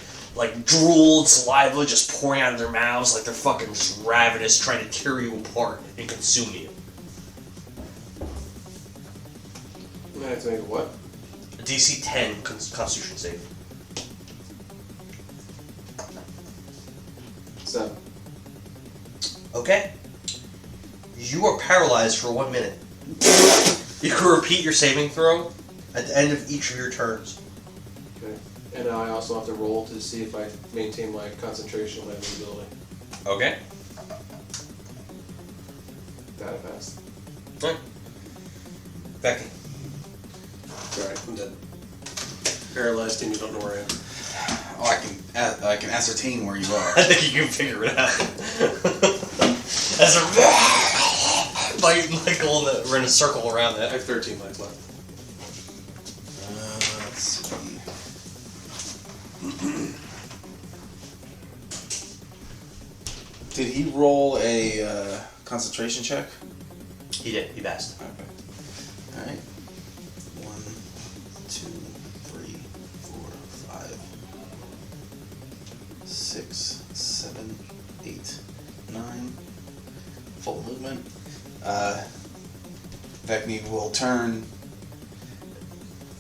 drool and saliva just pouring out of their mouths, like they're fucking just ravenous, trying to tear you apart and consume you. I have to make a what? A DC 10 Constitution save. 7. Okay. You are paralyzed for 1 minute. You can repeat your saving throw at the end of each of your turns. Okay. And now I also have to roll to see if I maintain my concentration and my invisibility. Okay. That I passed. Alright. Becky. Alright, I'm dead. Paralyzed and you don't know where I am. Oh, I can ascertain where you are. I think you can figure it out. As a biting like we're in a circle around I that. have 13 life left. Let's see. Did he roll a concentration check? He did. He passed. Okay. All right. 1, 2, 3, 4, 5, 6, 7, 8, 9. Full movement. Vekni will turn.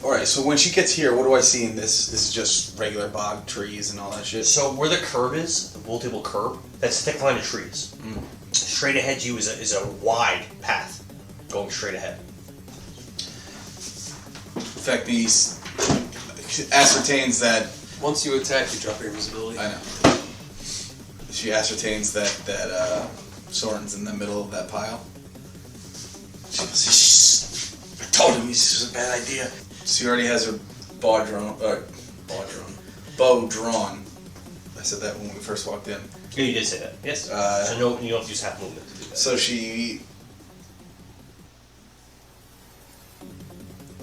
Alright, so when she gets here, what do I see in this? This is just regular bog trees and all that shit. So where the curb is, the bull table curb, that's a thick line of trees. Mm. Straight ahead to you is a wide path going straight ahead. Vekni ascertains that. Once you attack, you drop your invisibility. I know. She ascertains that Sorin's in the middle of that pile. She goes, I told him this was a bad idea. She already has her bow drawn. I said that when we first walked in. Yeah, you did say that. Yes. So no, you don't have to use half movement to do that. So she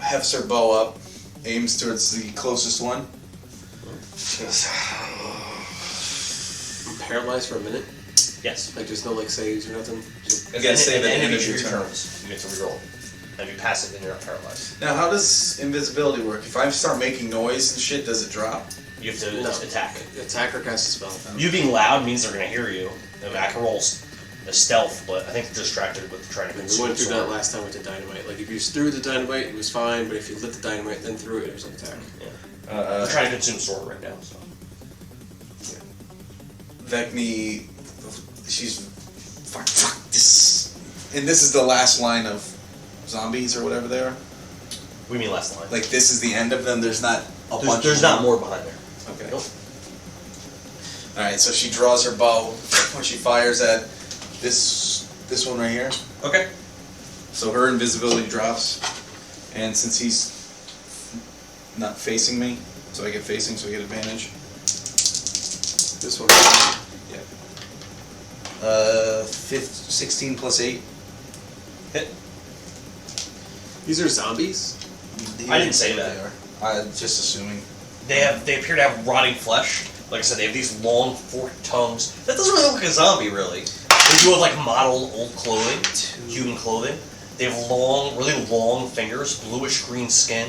hefts her bow up, aims towards the closest one. She goes, I'm paralyzed for a minute. Yes. Like, there's no, like, saves or nothing. Just I gotta save at at the the end of each your of your turn. turns, you get to reroll. And if you pass it, then you're not paralyzed. Now, how does invisibility work? If I start making noise and shit, does it drop? You have to No. attack. Attacker casts a spell. You being loud means they're gonna hear you. I mean, I can roll a stealth, but I think they're distracted with trying to We consume went through sword. that last time with the dynamite. Like if you threw the dynamite, it was fine, but if you lit the dynamite then threw it, it was an attack. Yeah. They're trying to consume sword right now. So. Vekni, she's fuck this, and this is the last line of zombies or whatever they are. What do you mean last line? Like this is the end of them. There's not a bunch. There's not more behind there. Okay. Nope. All right. So she draws her bow when she fires at this one right here. Okay. So her invisibility drops, and since he's not facing me, so I get facing, so I get advantage. This one. Yeah. 16 plus 8. Hit. These are zombies? I didn't say that. They are. I'm just assuming. They appear to have rotting flesh. Like I said, they have these long forked tongues. That doesn't really look like a zombie, really. They do have like mottled old clothing, human clothing. They have long, really long fingers, bluish green skin,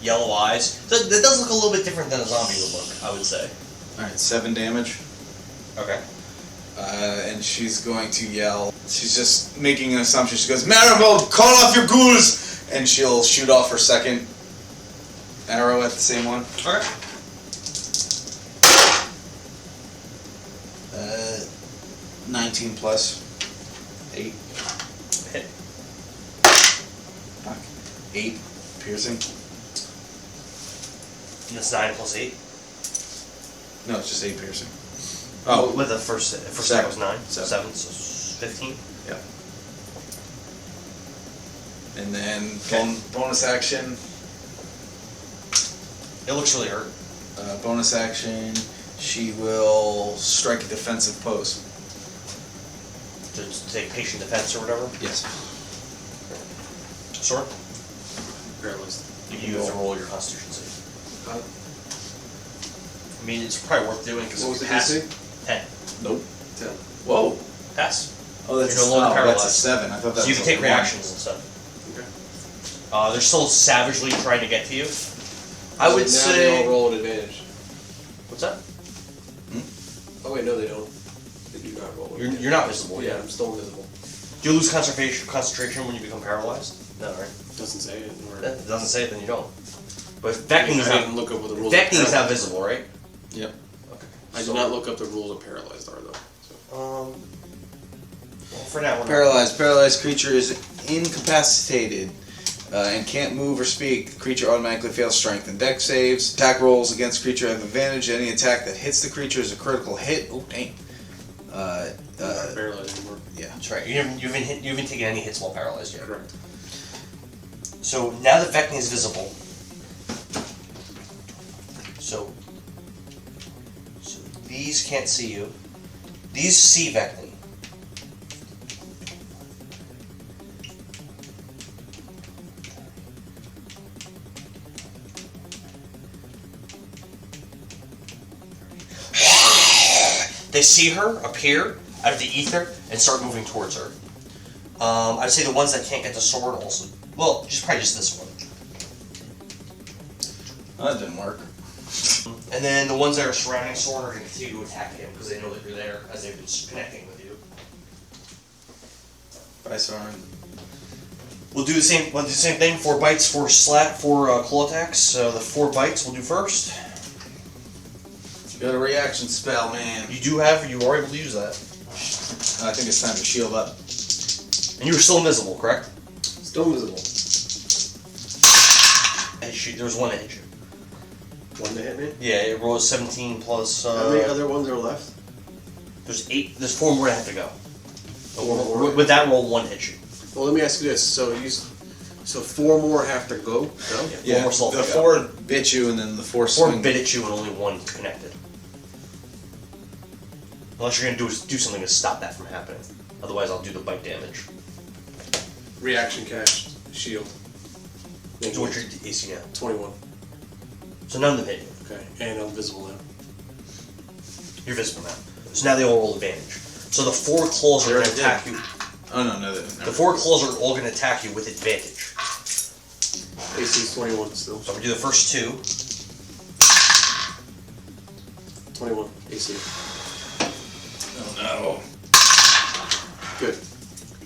yellow eyes. So that does look a little bit different than a zombie would look, I would say. All right, 7 damage. Okay. And she's going to yell. She's just making an assumption. She goes, "Maribel, call off your ghouls!" And she'll shoot off her second arrow at the same one. Okay. 19 plus 8. Hit. Fuck. 8 piercing. And that's 9 plus 8. No, it's just 8 piercing. Oh, with the first attack was 9. 7. 7, so 15. Yeah. And then bonus action. It looks really hurt. Bonus action. She will strike a defensive pose. To take patient defense or whatever. Yes. Sword? Paralyzed. You have to roll your constitution save. I mean, it's probably worth doing because What was if the you pass DC? 10. Nope. 10. Whoa. Pass. Oh, that's, You're no longer that's a paralyzed. 7. I thought that So you was can take a 1. reactions and stuff. Okay. They're still savagely trying to get to you. I would now say. they all roll at advantage. What's that? Oh wait, no they don't. They do not roll at advantage. You're not visible. Yeah, I'm still invisible. Do you lose concentration when you become paralyzed? No, right? Doesn't say it. Or It doesn't say it, then you don't. But I Vekni's didn't not. look up what the rules. of Vekni's not paralyzed. visible, right? Yep. Okay. I did not look up the rules of paralyzed are though. So. Well, for now, we're not. Paralyzed. Paralyzed creature is incapacitated and can't move or speak. The creature automatically fails strength and dex saves. Attack rolls against creature have advantage. Any attack that hits the creature is a critical hit. Oh, dang. I'm not paralyzed anymore. Yeah. That's right. You haven't taken any hits while paralyzed yet. Correct. So now that Vekni is visible, so these can't see you. These see Vekni. They see her appear out of the ether and start moving towards her. I'd say the ones that can't get the sword also. Well, probably just this one. Oh, that didn't work. And then the ones that are surrounding Sorin are going to continue to attack him because they know that you're there as they've been connecting with you. Bye, Sorin. We'll do the same. We'll do the same thing. 4 bites, 4 claw attacks. So the 4 bites we'll do first. You got a reaction spell, man. You are able to use that. I think it's time to shield up. And you were still invisible, correct? Still invisible. There's one that hit you. One to hit me. Yeah, it rolls 17 plus. How many other ones are left? There's 8. There's 4 more that have to go. 4 more. With that roll, 1 hit you. Well, let me ask you this. So 4 more have to go. No? Yeah, 4 more souls the have to go. 4 bit you, and then the 4 4 swing. bit at you and only 1 connected. Unless you're gonna do something to stop that from happening. Otherwise, I'll do the bite damage. Reaction cast shield. So what's your AC now? 21. So none of them hit you. Okay, and I'm visible now. You're visible now. So now they all roll advantage. So the 4 claws are going to attack you. Oh, no. The 4 claws are all going to attack you with advantage. AC's 21 still. So we do the first two. 21 AC. Oh no. Good.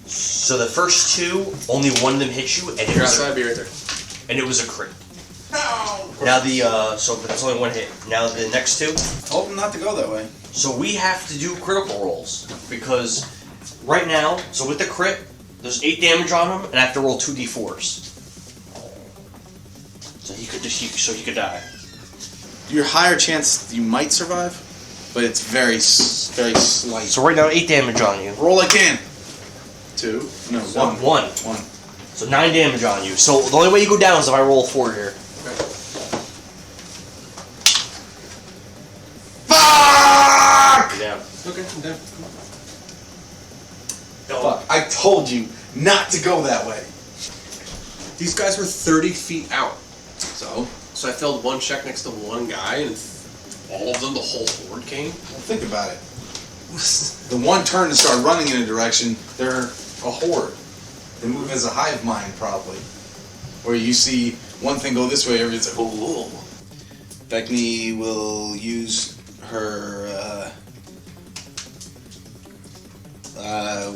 So the first two, only one of them hit you, and Here outside, be right there. it was a crit. Now so that's only one hit. Now the next two. Told him not to go that way. So we have to do critical rolls because right now, so with the crit, there's 8 damage on him, and I have to roll 2d4s. So he could die. Your higher chance you might survive, but it's very slight. So right now, 8 damage on you. Roll again. 2. No, So 1. 1. 1. So 9 damage on you. So the only way you go down is if I roll 4 here. Fuck! You're down. Okay, I'm down. Fuck! I told you not to go that way. These guys were 30 feet out. So So I failed one check next to one guy, and all of them, the whole horde came. well, think about it. The one turn to start running in a direction, they're a horde. They move as a hive mind, probably. Where you see one thing go this way, everybody's like, oh. Vekni will use her,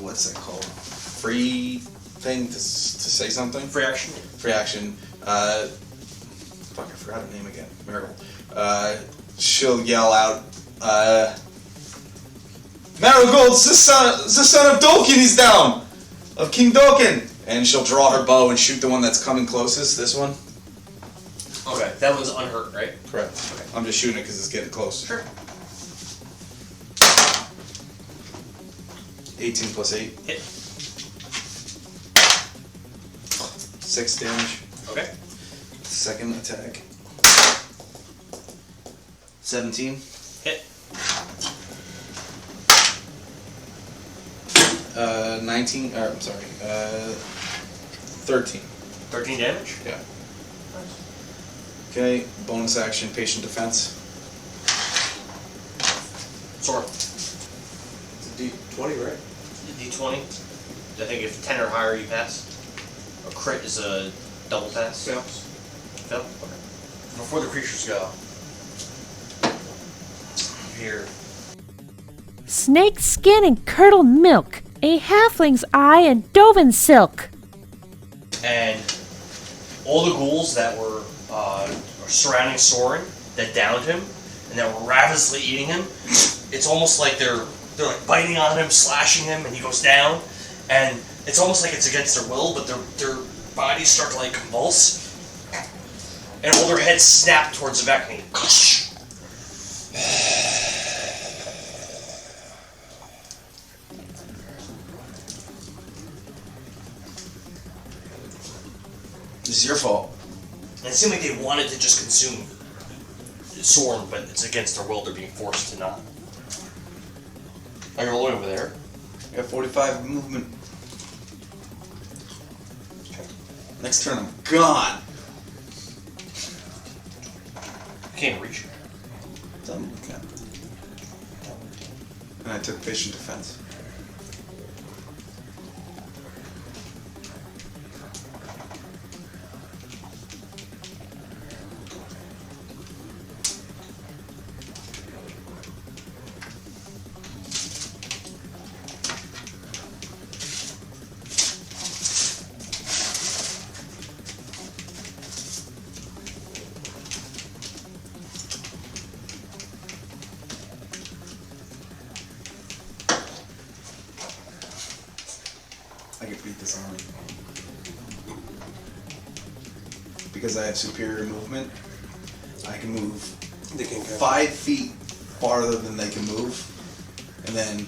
what's that called? Free thing to say something? Free action. Free action. Fuck, I forgot her name again. Marigold. She'll yell out, Marigold, the son of Dokin is down! Of King Dokin! And she'll draw her bow and shoot the one that's coming closest, this one. Okay, that one's unhurt, right? Correct. Okay. I'm just shooting it because it's getting close. Sure. 18 plus 8. Hit. 6 damage. Okay. Second attack. 17. Hit. 19, I'm sorry, 13. 13 damage? Yeah. Okay, bonus action, patient defense. Sorin. It's a D20, right? D20. I think if 10 or higher you pass. A crit is a double pass. Fails. Fail? Okay. Before the creatures go. Here. Snake skin and curdled milk, a halfling's eye and Dovah silk. And all the ghouls that were surrounding Sorin that downed him and that were ravenously eating him, it's almost like they're like biting on him, slashing him, and he goes down. And it's almost like it's against their will, but their bodies start to like convulse, and all their heads snap towards Vekni. This is your fault. And it seemed like they wanted to just consume Sorin, but it's against their will. They're being forced to not. Are you all the way over there? I got 45 movement. Next turn, I'm gone. I can't reach you. Okay. And I took patient defense. I can beat this army. Because I have superior movement, I can move They can 5 feet farther than they can move, and then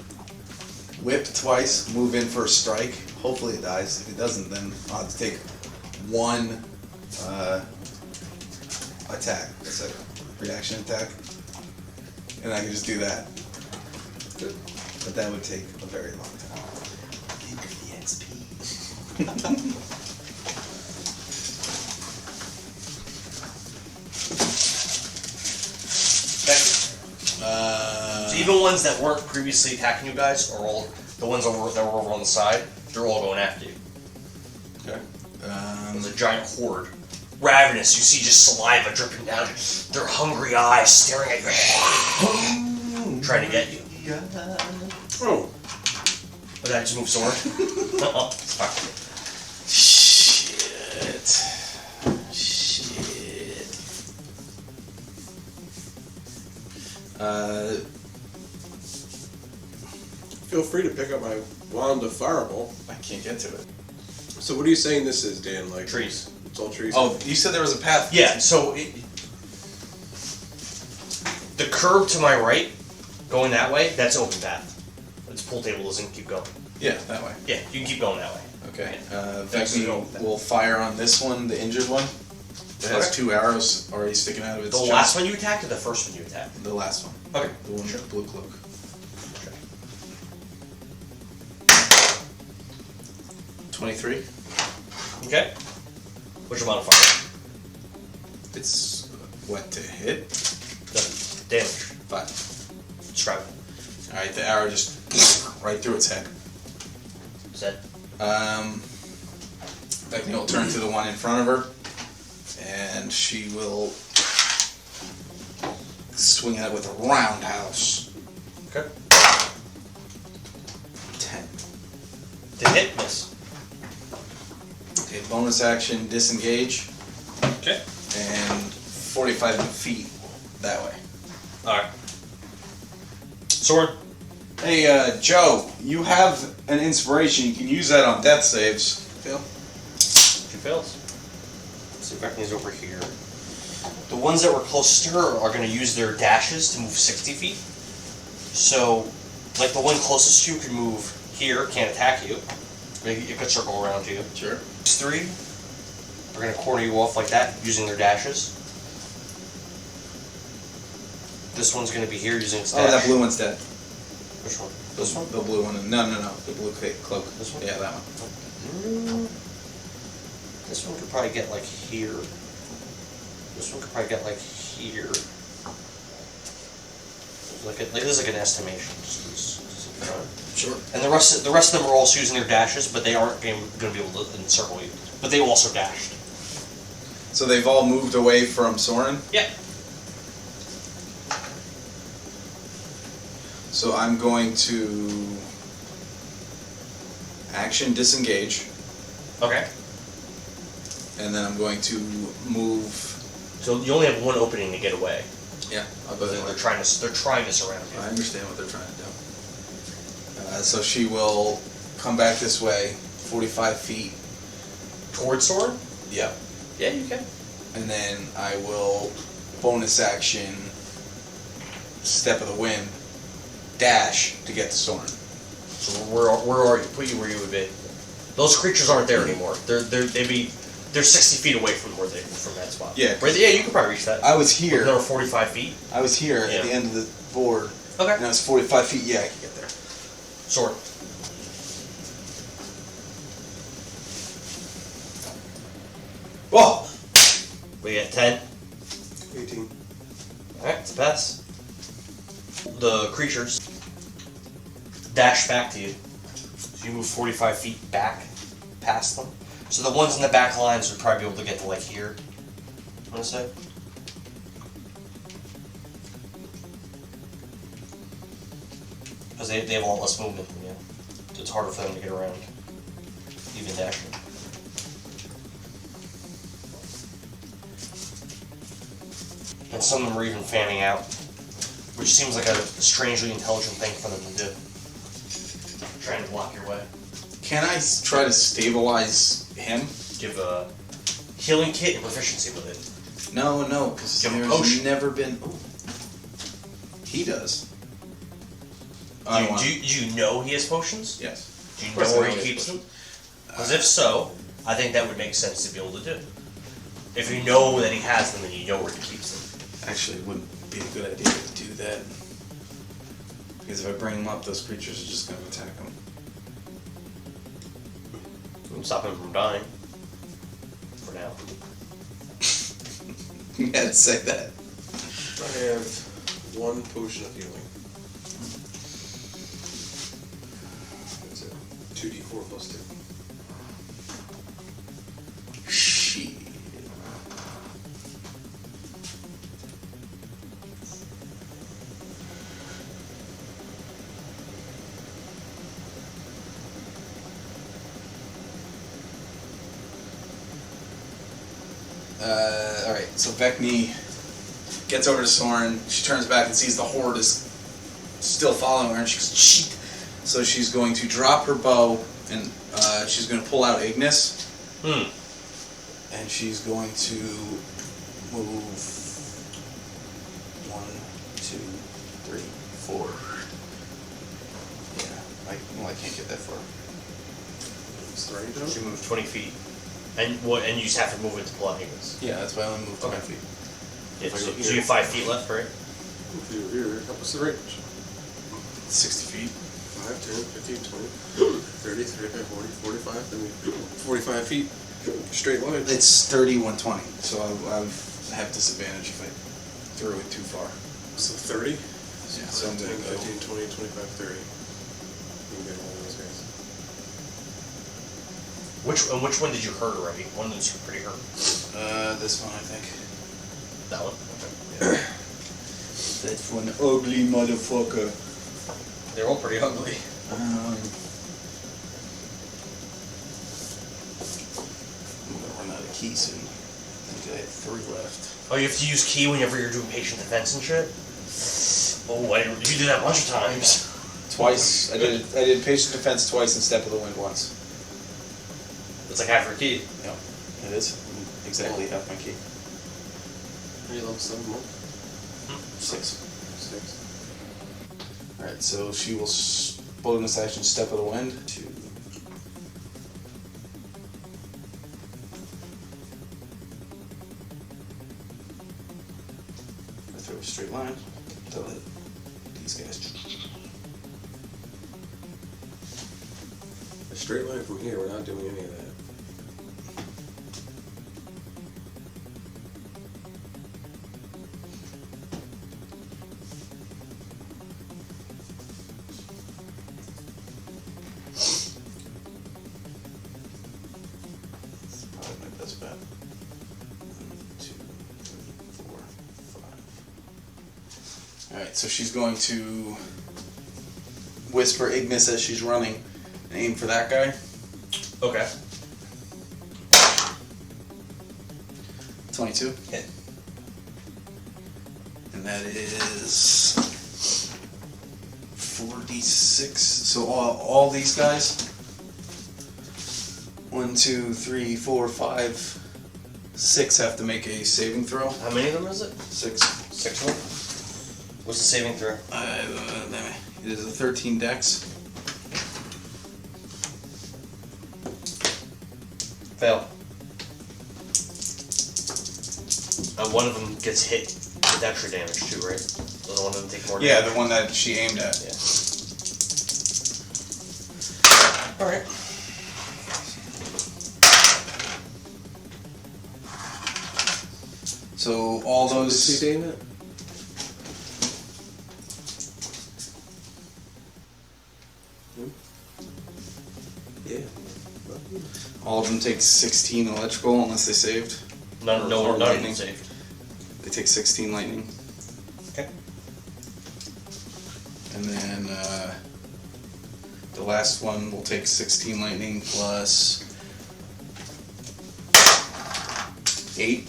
whip twice, move in for a strike. Hopefully it dies. If it doesn't, then I'll have to take one attack. It's a reaction attack. And I can just do that. But that would take a very long time. Give me the XP. So even ones that weren't previously attacking you guys, or all the ones that were over on the side, they're all going after you. Okay. There's a giant horde ravenous. You see just saliva dripping down. Their hungry eyes staring at your head, trying to get you. Oh. But I just moved Sorin. Oh, fuck. Shit. Feel free to pick up my wand of fireball. I can't get to it. So what are you saying this is, Dan? Like Trees. It's all trees. Oh, you said there was a path. Yeah, so the curb to my right, going that way, that's open path. Its pool table doesn't keep going. Yeah, that way. Yeah, you can keep going that way. Okay. Thanks to the Vekni old- will fire on this one, the injured one. It has Okay. 2 arrows already sticking out of its The chest. last one you attacked or the first one you attacked? The last one. Okay. The one with the blue cloak. 23. Okay. What's your modifier? It's wet to hit. The damage. 5. Describe it. Alright, the arrow just right through its head. Said. Vekni will turn to the one in front of her, and she will swing at it with a roundhouse. Okay. 10. To hit, miss. Okay, bonus action, disengage, Okay. and 45 feet that way. Alright. Sword. Hey, Joe, you have an inspiration. You can use that on death saves. Fail. She fails. So Vekni's over here. The ones that were closest to her are going to use their dashes to move 60 feet. So, like the one closest to you can move here, can't attack you. It could circle around you. Sure. These 3 are going to corner you off like that, using their dashes. This one's going to be here using its dash. Oh, that blue one's dead. Which one? This one? The blue one. No. The blue cloak. This one? Yeah, that one. This one could probably get like here. This one could probably get like here. Like this is like an estimation. Sure. And the rest of them are also using their dashes, but they aren't going to be able to encircle you. But they also dashed. So they've all moved away from Sorin? Yeah. So I'm going to action disengage, Okay. and then I'm going to move. So you only have one opening to get away. Yeah, I'll go that way. They're trying to surround you. I understand what they're trying to do. So she will come back this way, 45 feet. Towards Sorin? Yeah. Yeah, you can. And then I will bonus action, step of the wind, dash to get to Sorin. So where are you? Put you where you would be. Those creatures aren't there anymore. They're 60 feet away from from that spot. Yeah. Right, yeah, you could probably reach that. I was here. Another 45 feet. I was here Yeah. at the end of the board. Okay. And I was 45 feet. Yeah, I can get there. Sword. Whoa! We got 10. 18. Alright, it's a pass. The creatures dash back to you. So you move 45 feet back past them. So the ones in the back lines would probably be able to get to like here. I'm gonna say. Because they have a lot less movement than you. So it's harder for them to get around. Even dashing. And some of them are even fanning out. Which seems like a strangely intelligent thing for them to do. Trying to block your way. Can I try to stabilize him? Give a healing kit and proficiency with it. No, because Give him a there's potion. never been. Ooh. He does. Do you know he has potions? Yes. Do you Of course know I where know he he keeps has them? Because if so, I think that would make sense to be able to do. If you know that he has them, then you know where he keeps them. Actually, it wouldn't be a good idea to do that. Because if I bring him up, those creatures are just going to attack him. Stop him from dying. For now. You had to say that. I have 1 potion of healing. That's it. 2d4 plus 2. Shit. Alright, so Vekni gets over to Sorin. She turns back and sees the horde is still following her, and she goes, shit! So she's going to drop her bow, and she's going to pull out Ignis. And she's going to move 1, 2, 3, 4. Yeah, I can't get that far. It's the range of She it? moved 20 feet. And you just have to move it to pull out Ignis. Yeah, that's why I only moved 20 Okay. feet. Yeah, If I so go you here. have 5 feet left, right? If you're here, what's the range? 60 feet. 5, 10, 15, 20, 30, 35, 40, 45. I mean, 45 feet. Straight line. It's 30, 120, so I have disadvantage if I threw it too far. So 30? Yeah, so I'm 10, going to go. 15, 20, 25, 30. You can get all those guys. Which one did you hurt already? One that's pretty hurt. This one, I think. That one? Okay. That's one ugly motherfucker. They're all pretty ugly. I'm gonna run out of keys soon. I think I have 3 left. Oh, you have to use key whenever you're doing patient defense and shit? Oh, you did that a bunch of times. Twice. I did patient defense twice and step of the wind once. It's like half your key. Yep, it is. Exactly half my key. Are you level 7 more? 6. 6. Alright, so she will bonus action step of the wind to. I throw a straight line. They'll hit these guys. A straight line from here, we're not doing any of that. Probably my best bet. 1, 2, 3, 4, 5. Alright, so she's going to whisper Ignis as she's running and aim for that guy. Okay. 22. Hit. And that is 4d6. So all these guys. 1, 2, 3, 4, 5, 6 have to make a saving throw. How many of them is it? 6. 6 of them? What's the saving throw? It is a 13 dex. Fail. And one of them gets hit with extra damage too, right? Doesn't one of them take more Yeah, damage? the one that she aimed at. Yeah. Alright. So all Did those. she aim it? Yeah. All of them take 16 electrical unless they saved. None of them lightning. saved. They take 16 lightning. Okay. And then the last one will take 16 lightning plus 8.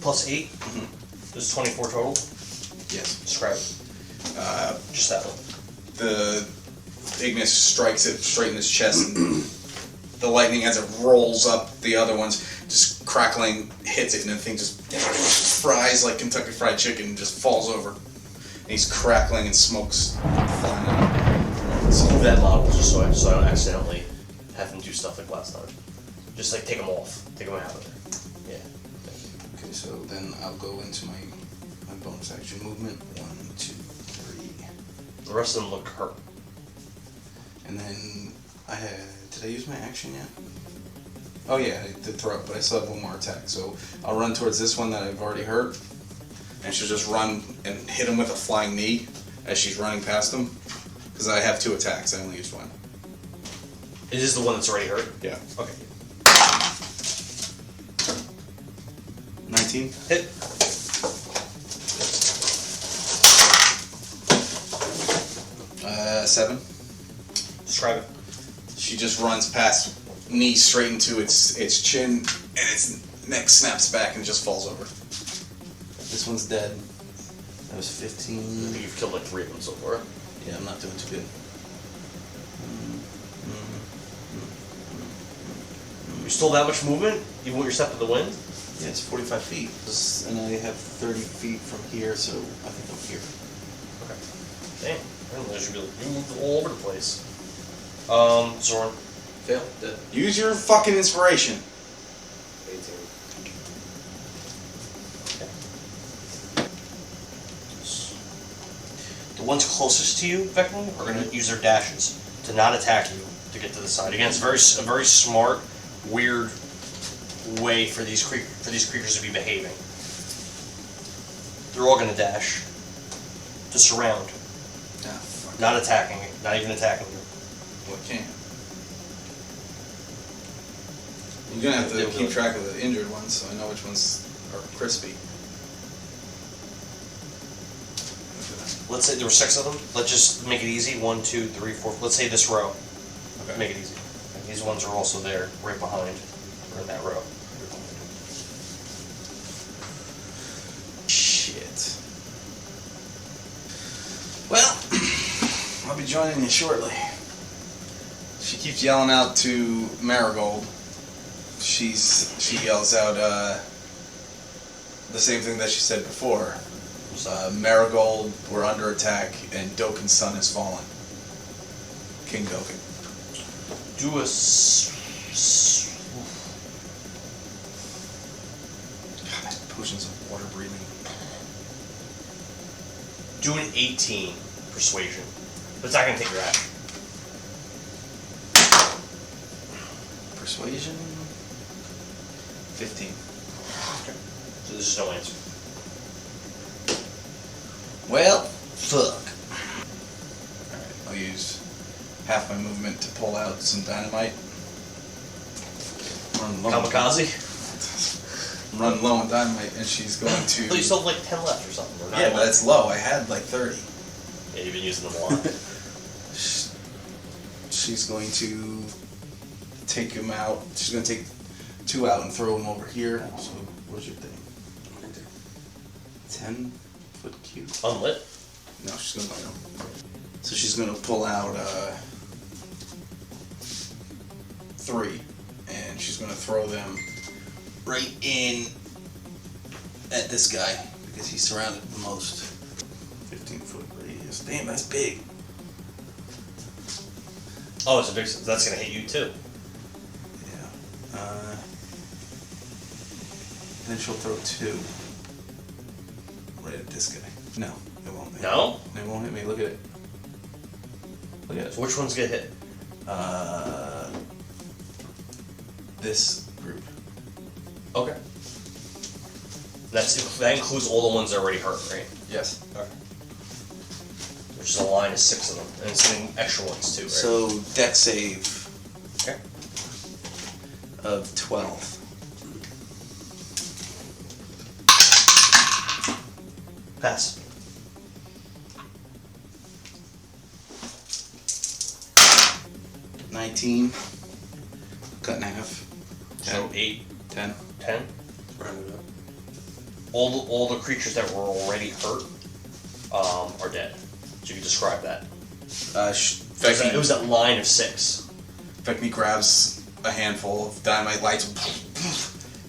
Plus 8? Mhm. There's 24 total? Yes. Describe it. Just that one. The Ignis strikes it straight in his chest, and the lightning, as it rolls up the other ones, just crackling, hits it, and the thing just fries like Kentucky Fried Chicken and just falls over. And he's crackling and smoke's flying out. So move that model just so I don't accidentally have them do stuff like last time. Just like take them off. Take them out of there. Yeah. Okay, so then I'll go into my bonus action movement. 1, 2, 3. The rest of them look hurt. And then did I use my action yet? Oh yeah, I did throw it, but I still have one more attack. So I'll run towards this one that I've already hurt, and she'll just run and hit him with a flying knee as she's running past him. Because I have 2 attacks, I only used 1. Is this the one that's already hurt? Yeah. Okay. 19. Hit. Uh, 7. Describe it. She just runs past knee straight into its chin, and its neck snaps back and just falls over. This one's dead. That was 15. I think you've killed like 3 of them so far. Yeah, I'm not doing too good. You still that much movement? Even with your step of the wind? Yeah, it's 45 feet. And I have 30 feet from here, so I think I'm here. Okay. Damn. I didn't realize you moved all over the place. Sorin. Fail. Dead. Use your fucking inspiration. 18. The ones closest to you, Vekni, are going to use their dashes to not attack you to get to the side. Again, it's a very smart, weird way for these creatures to be behaving. They're all going to dash to surround, Ah, fuck. not attacking, not even attacking you. Well, I can't. You're gonna have to keep track of the injured ones, so I know which ones are crispy. Let's say there were 6 of them. Let's just make it easy. 1, 2, 3, 4. Let's say this row. Okay. Make it easy. And these ones are also there, right behind, or in that row. Shit. Well, I'll be joining you shortly. She keeps yelling out to Marigold. She yells out the same thing that she said before. Marigold, we're under attack, and Dokin's son has fallen. King Dokin. Do a God, potions of water breathing. do an 18 persuasion, but it's not gonna take your action. Persuasion. 15. Okay. So this is no answer. Well, fuck. Alright, I'll use half my movement to pull out some dynamite. Kamikaze. Run low on dynamite, and she's going to. Well, you still have like 10 left or something. Or 9 Yeah, but left. that's low. I had like 30. Yeah, you've been using them a lot. She's going to take him out. She's going to take 2 out and throw him over here. So, what's your thing? 10-foot cube? Unlit. No, she's going to. So she's going to pull out 3, and she's going to throw them right in at this guy because he's surrounded the most. 15-foot radius. Damn, that's big. Oh, it's a big. That's gonna hit you too. Yeah. Then she'll throw 2 right at this guy. No, it won't. No? It won't hit me. Look at it. Look at it. So which ones get hit? This group. Okay. That includes all the ones that are already hurt, right? Yes. Okay. Which is a line of 6 of them, and it's getting extra ones too, right? So dex save Okay. of 12. Pass. Cut in half. So 8, 10. 10. Round it up. All the creatures that were already hurt are dead. So you can describe that. It was that line of 6. Vekni grabs a handful of dynamite, lights,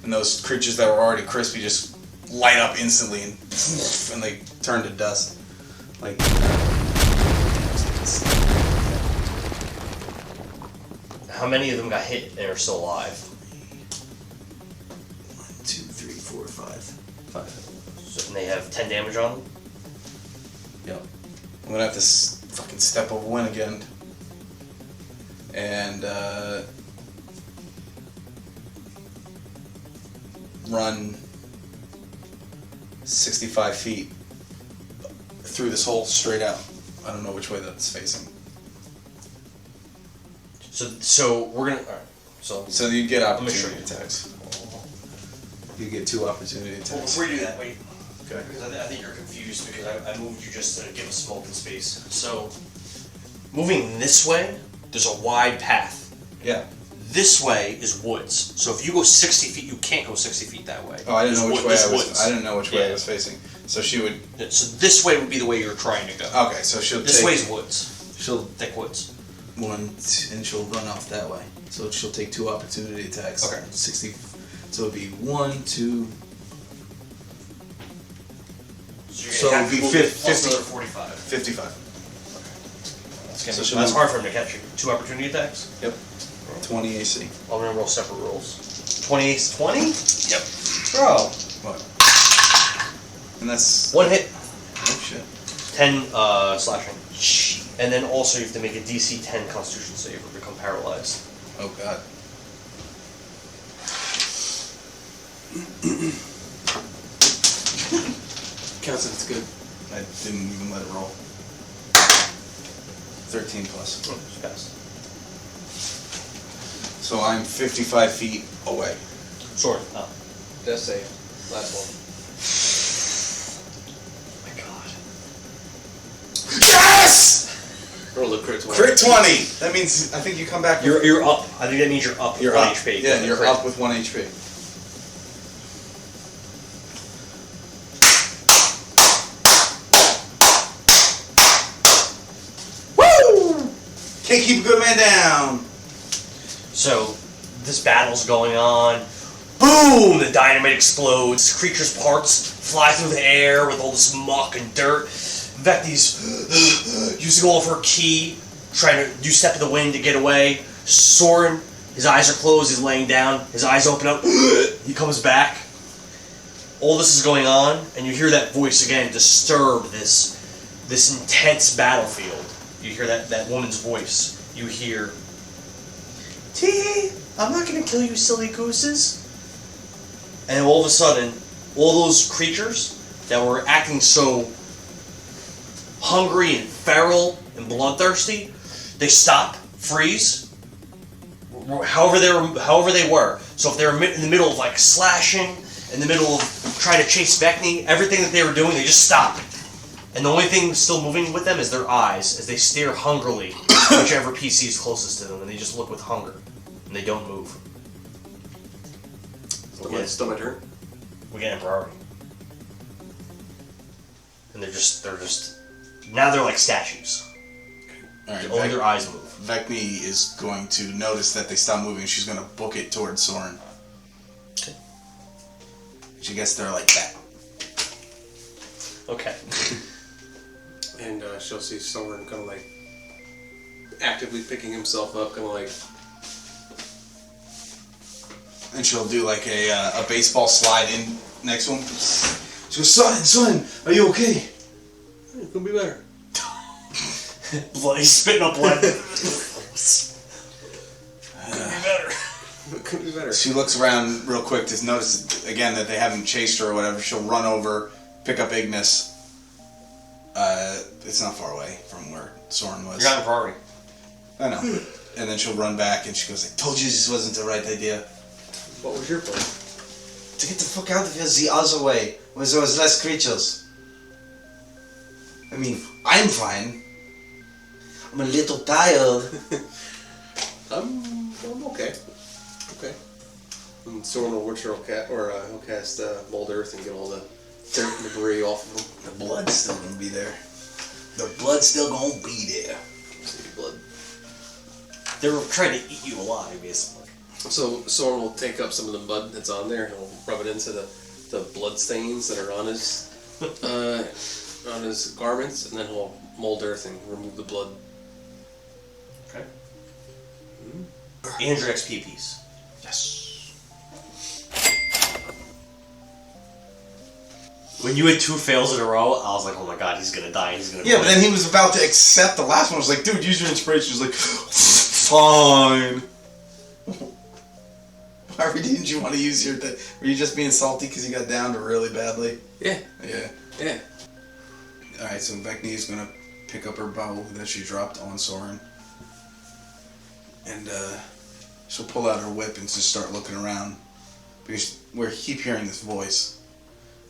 and those creatures that were already crispy just light up instantly, and they turn to dust. Like. How many of them got hit and are still alive? 1, 2, 3, 4, 5. 5. So, and they have 10 damage on them? Yep. I'm gonna have to fucking step over one again. And, run 65 feet through this hole straight out. I don't know which way that's facing. So we're gonna. Alright. So you get Let me show opportunity you. attacks. You get 2 opportunity Well, attacks. before you do that, wait. Okay. Because I think you're confused because I moved you just to give us some open space. So, moving this way, there's a wide path. Yeah. This way is woods. So if you go 60 feet, you can't go 60 feet that way. Oh, I didn't know which way I was. Woods. I didn't know which way I Yeah. was facing. So she would. So this way would be the way you're trying to go. Okay, so she'll This take. way's woods. She'll Thick woods. and she'll run off that way. So she'll take 2 opportunity attacks. Okay. 60. So it'd be 1, 2. So you're it'd be gonna have 50, plus another 45. 55. So she'll That's move- hard for him to catch you. 2 opportunity attacks? Yep. 20 AC. I'm gonna roll separate rolls. 20? Yep. Bro. What? And that's. 1 hit. Oh shit. 10 slashing. And then also you have to make a DC 10 Constitution save or become paralyzed. Oh god. Counts if it's good. I didn't even let it roll. 13 plus. Oh, just passed. So I'm 55 feet away. Sword. Oh. Death save. Last one. Oh my god. Yes! Roll the crit 20. Crit 20! That means I think you come back. You're up. I think that means you're up. You're 1 up. HP. Yeah, you're up with 1 HP. Woo! Can't keep a good man down. So, this battle's going on. Boom! The dynamite explodes. Creature's parts fly through the air with all this muck and dirt. Vekni's using all of her ki, trying to do step to the wind to get away. Sorin, his eyes are closed, he's laying down. His eyes open up. He comes back. All this is going on, and you hear that voice again disturb this intense battlefield. You hear that woman's voice. You hear, Tee, I'm not gonna kill you, silly gooses. And all of a sudden, all those creatures that were acting so hungry and feral and bloodthirsty, they stop, freeze, however they were. So if they were in the middle of like slashing, in the middle of trying to chase Vekni, everything that they were doing, they just stopped. And the only thing still moving with them is their eyes, as they stare hungrily at whichever PC is closest to them, and they just look with hunger, and they don't move. Still my turn. We get in priority. And they're just now they're like statues. Alright, Only their eyes move. Vekni is going to notice that they stop moving. She's going to book it towards Sorin. Okay. She gets there like that. Okay. And she'll see Sorin kind of like actively picking himself up, kind of like. And she'll do like a baseball slide in next to him. She goes, Son, are you okay? It could be better. Blood, he's spitting up blood. It could be better. She looks around real quick to notice again that they haven't chased her or whatever. She'll run over, pick up Ignis. It's not far away from where Sorin was. You're not in priority. I know. And then she'll run back and she goes, I told you this wasn't the right idea. What was your plan? To get the fuck out of here the other way, where there was less creatures. I mean, I'm fine. I'm a little tired. I'm okay. Okay. And Sorin will he'll cast Mold Earth and get all the dirt and debris off of him. The blood's still gonna be there. The blood's still gonna be there. See blood. They were trying to eat you alive, basically. So Sorin will take up some of the mud that's on there and he'll rub it into the blood stains that are on his garments, and then he'll mold earth and remove the blood. Okay. 800 XP piece. Yes. When you had 2 fails in a row, I was like, oh my god, he's gonna die, he's gonna Yeah, but quit. then he was about to accept the last one. I was like, dude, use your inspiration. He was like, fine. Why didn't you want to use your... Were you just being salty because you got downed really badly? Yeah. Yeah. Yeah. Alright, so Vekni is going to pick up her bow that she dropped on Sorin. And she'll pull out her whip and just start looking around. Because we keep hearing this voice.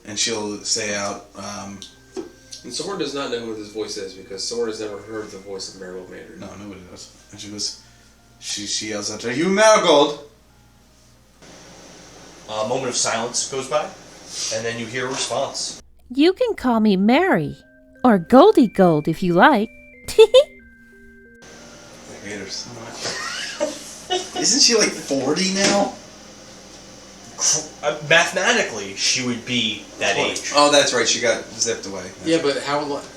And she'll say out... And Sorin does not know who this voice is because Sorin has never heard the voice of Marrow Commander. No, nobody does. And she goes... She yells at her, "You Marigold!" A moment of silence goes by, and then you hear a response. You can call me Mary, or Goldie Gold if you like. I hate her so much. Isn't she like 40 now? Mathematically, she would be that age. Oh, that's right. She got zipped away. Yeah, but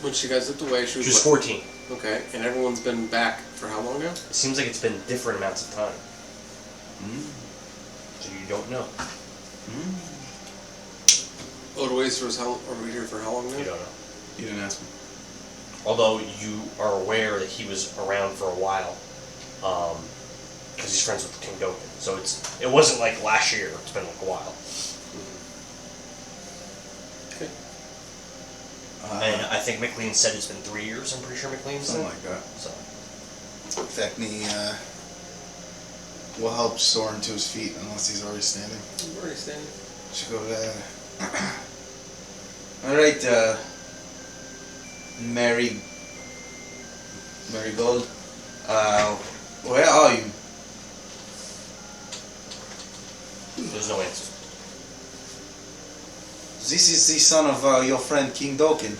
when she got zipped away, she was She was what? 14. Okay, and everyone's been back for how long now? It seems like it's been different amounts of time. So you don't know. Odoacer are we here for how long now? You don't know. You didn't ask me. Although you are aware that he was around for a while, because he's friends with King Dokin. So it wasn't like last year. It's been like a while. Okay. And I think McLean said it's been 3 years. I'm pretty sure McLean said. Something like that. So Vekni will help Sorin to his feet unless he's already standing. I'm already standing. Should go Alright, Marigold. Where are you? there's no answer. This is the son of your friend King Dokin.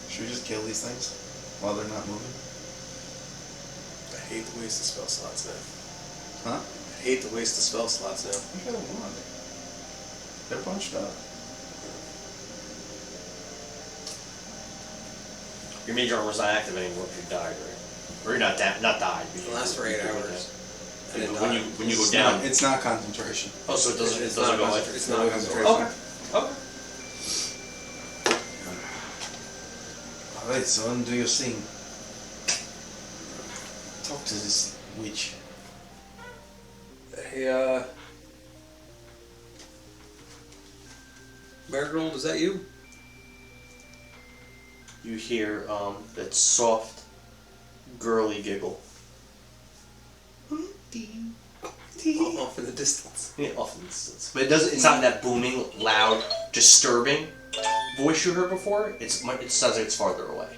Should we just kill these things while they're not moving? I hate the waste of spell slots now. Huh? I hate the waste of spell slots now. You got one. They're bunched up. Your major armor's not activating once you died, right? Or you're not died. It lasts for 8 hours. And then When you go down. It's not concentration. Oh, so it doesn't go away. It's not concentration. Okay. Okay. Alright, son, do your thing. Talk to this witch. Hey, Marigold, is that you? You hear that soft, girly giggle. Off in the distance. Yeah, off in the distance. But it's not that booming, loud, disturbing voice you heard before. It sounds like it's farther away.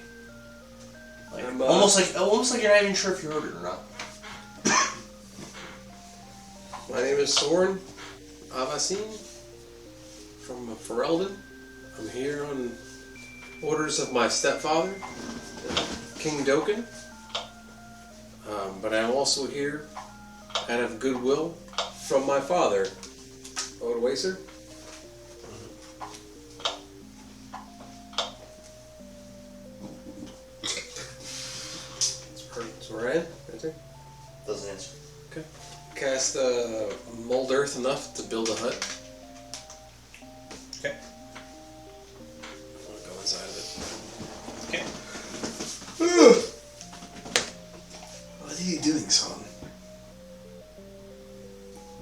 Like almost like you're not even sure if you heard it or not. My name is Sorin Avasin from Ferelden. I'm here on orders of my stepfather, King Dokin. But I'm also here out of goodwill from my father, Odoacer. Sorin, answer. Doesn't answer. Okay. Cast mold earth enough to build a hut. Okay. I'm gonna go inside of it. Okay. What are you doing, son?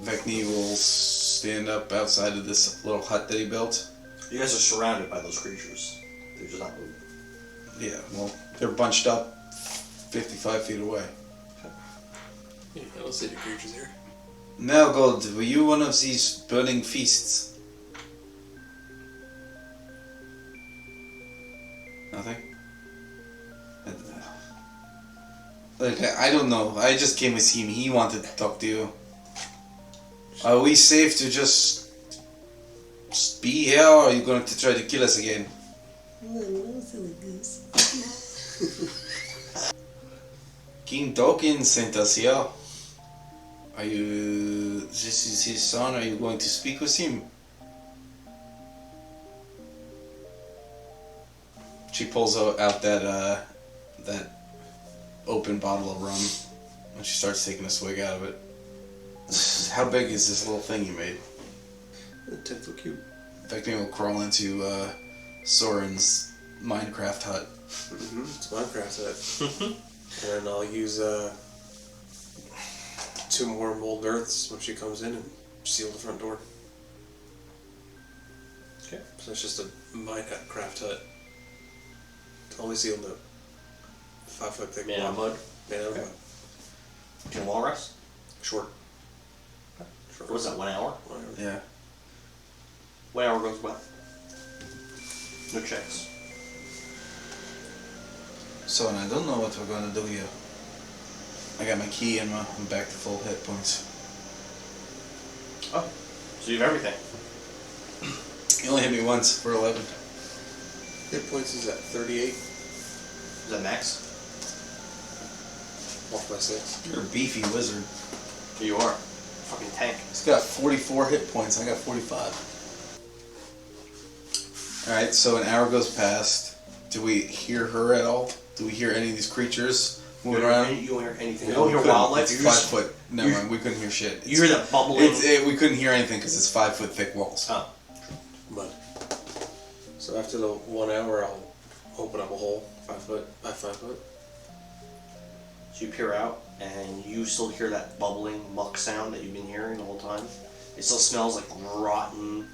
Vekni will stand up outside of this little hut that he built. You guys are surrounded by those creatures. They're just not moving. Yeah, well, they're bunched up 55 feet away. Yeah, I don't see the creatures here. Marigold, were you one of these burning feasts? Nothing? Okay, I don't know. I just came with him. He wanted to talk to you. Are we safe to just be here, or are you going to try to kill us again? King Dokin sent us here. Are you... This is his son, are you going to speak with him? She pulls out that open bottle of rum, and she starts taking a swig out of it. How big is this little thing you made? 10 foot cube. Vekni will crawl into Sorin's Minecraft hut. It's Minecraft hut. And I'll use 2 more mold earths when she comes in and seal the front door. Okay. So it's just a Minecraft hut. Totally sealed up. 5 foot thick. Made out of mud. Made out of mud. Do you long rest? Short. Short. What was that, 1 hour? Whatever. Yeah. 1 hour goes well. No checks. So, and I don't know what we're gonna do here. I got my key and I'm back to full hit points. Oh, so you have everything. You only hit me once for 11. Hit points is at 38. Is that max? Off by 6. You're a beefy wizard. Here you are. Fucking tank. He's got 44 hit points. I got 45. Alright, so an hour goes past. Do we hear her at all? Do we hear any of these creatures moving around? You don't hear anything. You No, don't we hear couldn't. wildlife. It's You're 5 just, foot. Never mind, we couldn't hear shit. you hear the bubbling. We couldn't hear anything because it's 5 foot thick walls. Oh. Mud. So after the 1 hour, I'll open up a hole 5 foot by 5 foot. So you peer out, and you still hear that bubbling muck sound that you've been hearing the whole time. It still smells like rotten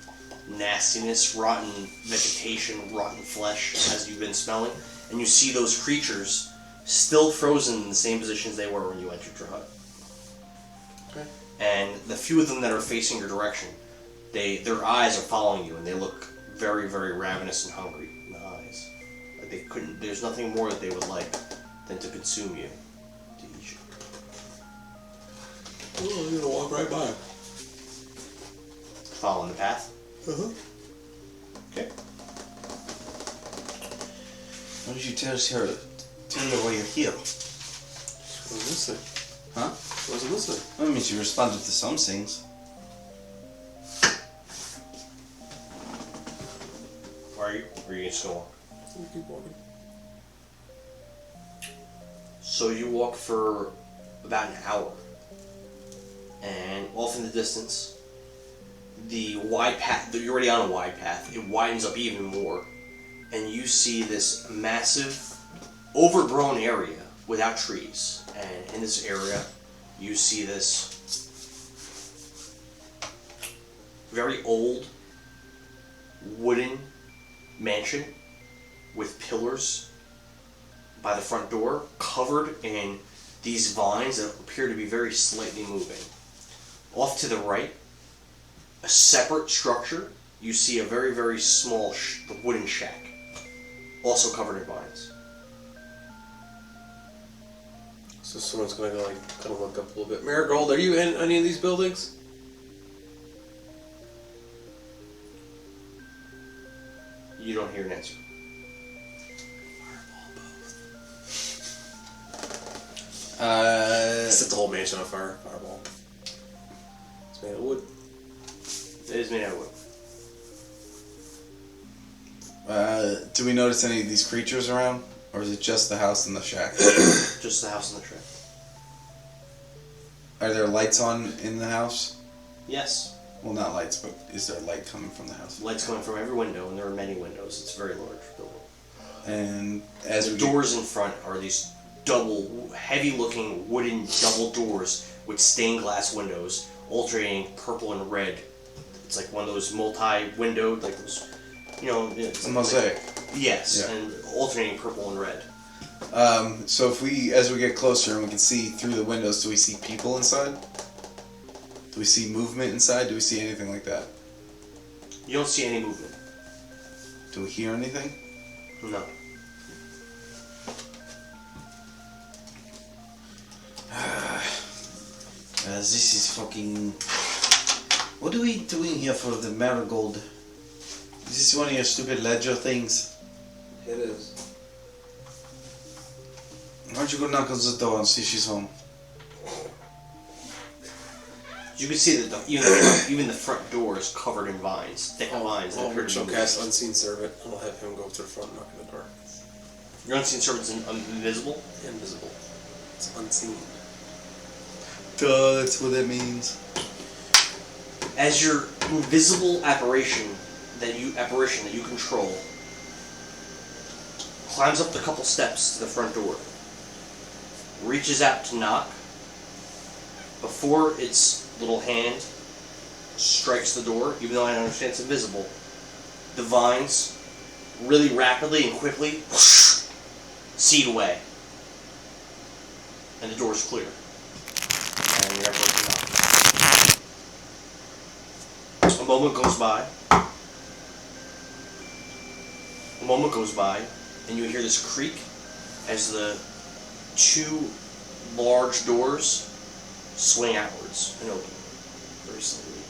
nastiness, rotten vegetation, rotten flesh, as you've been smelling. And you see those creatures still frozen in the same positions they were when you entered your hut. Okay. And the few of them that are facing your direction, their eyes are following you, and they look very, very ravenous and hungry in the eyes. Like they couldn't. There's nothing more that they would like than to consume you, to eat you. Oh, I'm gonna walk right by him. Following the path. Okay. Why did you tell her why you're here? Wasn't listening. Huh? Wasn't listening. Well, I mean, she responded to some things. Where are you? Or are you just going? You keep walking. So you walk for about an hour, and off in the distance, the wide path, you're already on a wide path, it widens up even more, and you see this massive, overgrown area without trees. And in this area, you see this very old wooden mansion with pillars by the front door, covered in these vines that appear to be very slightly moving. Off to the right, a separate structure, you see a very, very small wooden shack, also covered in vines. So someone's gonna go kind of look up a little bit. Marigold, are you in any of these buildings? You don't hear an answer. Set the whole mansion on fire. Fireball. It's made of wood. It is made out of wood. Do we notice any of these creatures around? Or is it just the house and the shack? Just the house and the track. Are there lights on in the house? Yes. Well, not lights, but is there light coming from the house? Lights coming from every window, and there are many windows. It's a very large building. And as The we doors in front are these heavy-looking wooden double doors with stained glass windows, alternating purple and red. It's like one of those multi-windowed, like those, it's a mosaic. Yes, Yeah. and alternating purple and red. So as we get closer and we can see through the windows, do we see people inside? Do we see movement inside? Do we see anything like that? You don't see any movement. Do we hear anything? No. This is fucking... What are we doing here for the marigold? Is this one of your stupid ledger things? It is. Why don't you go knock on the door and see if she's home? You can see that even the front door is covered in vines, thick vines. that appear Rich to will be cast moving. Unseen Servant, and I'll have him go to the front and knock on the door. Your unseen servant's invisible. Invisible. It's unseen. Duh, that's what that means. As your invisible apparition that you control climbs up the couple steps to the front door, reaches out to knock. Before its little hand strikes the door, even though I understand it's invisible, the vines really rapidly and quickly seed away. and the door's clear. And you're able to knock. A moment goes by. A moment goes by, and you hear this creak as the two large doors swing outwards and open very slowly.